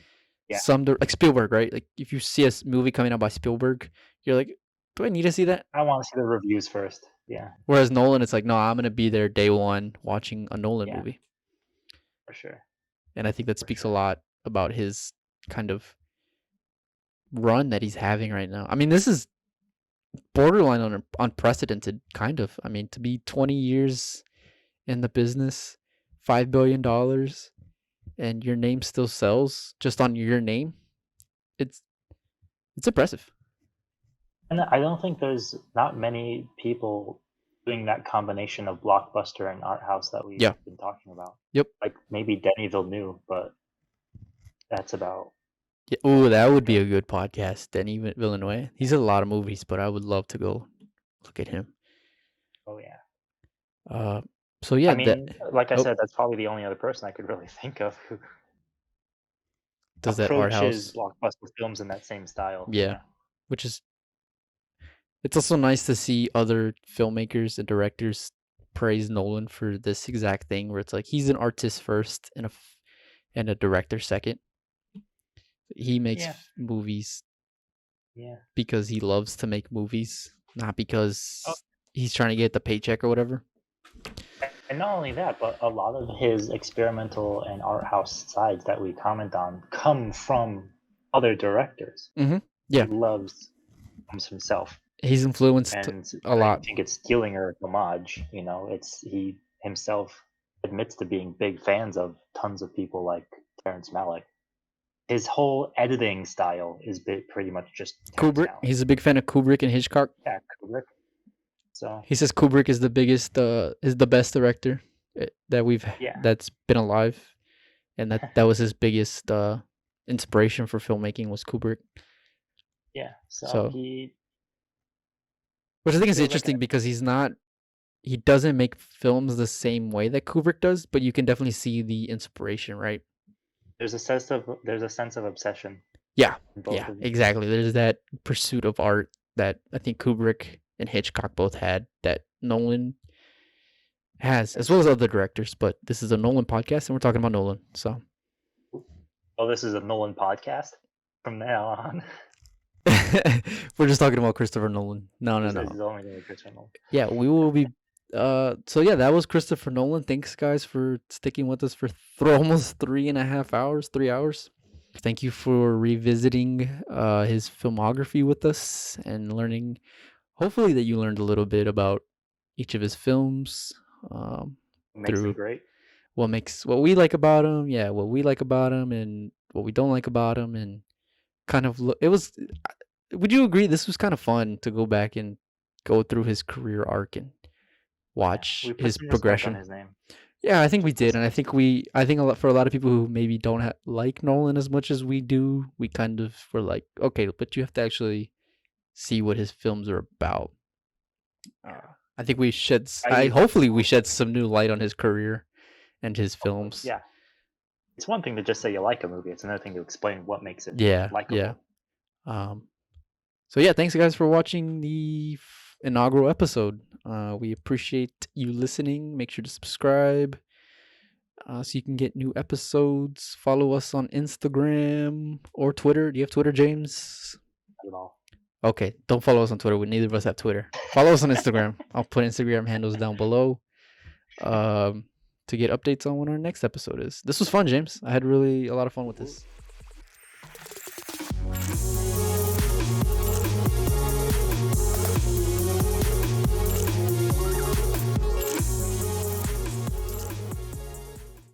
like Spielberg, right? Like if you see a movie coming out by Spielberg, you're like, do I need to see that? I want to see the reviews first. Yeah. Whereas Nolan, it's like, no, I'm gonna be there day one watching a Nolan movie. For sure. And I think that speaks a lot about his kind of run that he's having right now. I mean, this is borderline unprecedented, kind of. I mean, to be 20 years in the business, $5 billion, and your name still sells just on your name, it's impressive. And I don't think there's not many people doing that combination of blockbuster and art house that we've been talking about. Yep. Like maybe Denis Villeneuve, but that's about. Yeah. Oh, that would be a good podcast. Denis Villeneuve. He's in a lot of movies, but I would love to go look at him. Oh yeah. So yeah. I mean, like I said, that's probably the only other person I could really think of who does that art house blockbuster films in that same style. Yeah. Which is. It's also nice to see other filmmakers and directors praise Nolan for this exact thing, where it's like he's an artist first and a director second. He makes movies because he loves to make movies, not because he's trying to get the paycheck or whatever. And not only that, but a lot of his experimental and art house sides that we comment on come from other directors. Mm-hmm. Yeah. He loves films himself. He's influenced And a I don't lot. think it's stealing or homage. It's he himself admits to being big fans of tons of people like Terrence Malick. His whole editing style is pretty much just Terrence Kubrick. Malick. He's a big fan of Kubrick and Hitchcock. Yeah, Kubrick. So He says Kubrick is the best director that we've yeah, that's been alive, and that was his biggest inspiration for filmmaking was Kubrick. yeah. So So, he which I think is feels like interesting because he doesn't make films the same way that Kubrick does, but you can definitely see the inspiration, right? there's a sense of obsession Yeah, in both yeah, of them. exactly. There's that pursuit of art that I think Kubrick and Hitchcock both had that Nolan has, as well as other directors. But this is a Nolan podcast, and we're talking about Nolan. So, Oh, this is a Nolan podcast from now on. we're just talking about Christopher Nolan. No, no, This no. is only going to be Christopher Nolan. Yeah, we will be. So yeah, that was Christopher Nolan. Thanks, guys, for sticking with us for almost 3.5 hours, 3 hours. Thank you for revisiting his filmography with us and learning. Hopefully, that you learned a little bit about each of his films Makes them through great. what we like about him. Yeah, what we like about him and what we don't like about him, and kind of it was. Would you agree this was kind of fun to go back and go through his career arc and Yeah, watch we put his some respect on progression? his name. Yeah, I think we did, Yes. and I think for a lot of people who maybe don't like Nolan as much as we do, we kind of were like, okay, but you have to actually see what his films are about. Yeah. I think we shed. I I even hopefully we shed some new light on his career and his hopefully, films. yeah. It's one thing to just say you like a movie. It's another thing to explain what makes it Yeah, yeah. likable. So yeah, thanks guys for watching the inaugural episode. We appreciate you listening. Make sure to subscribe so you can get new episodes. Follow us on Instagram or Twitter. Do you have Twitter, James? Not at all. Okay, don't follow us on Twitter. Neither of us have Twitter. Follow us on Instagram. I'll put Instagram handles down below to get updates on when our next episode is. This was fun, James. I had really a lot of fun with this.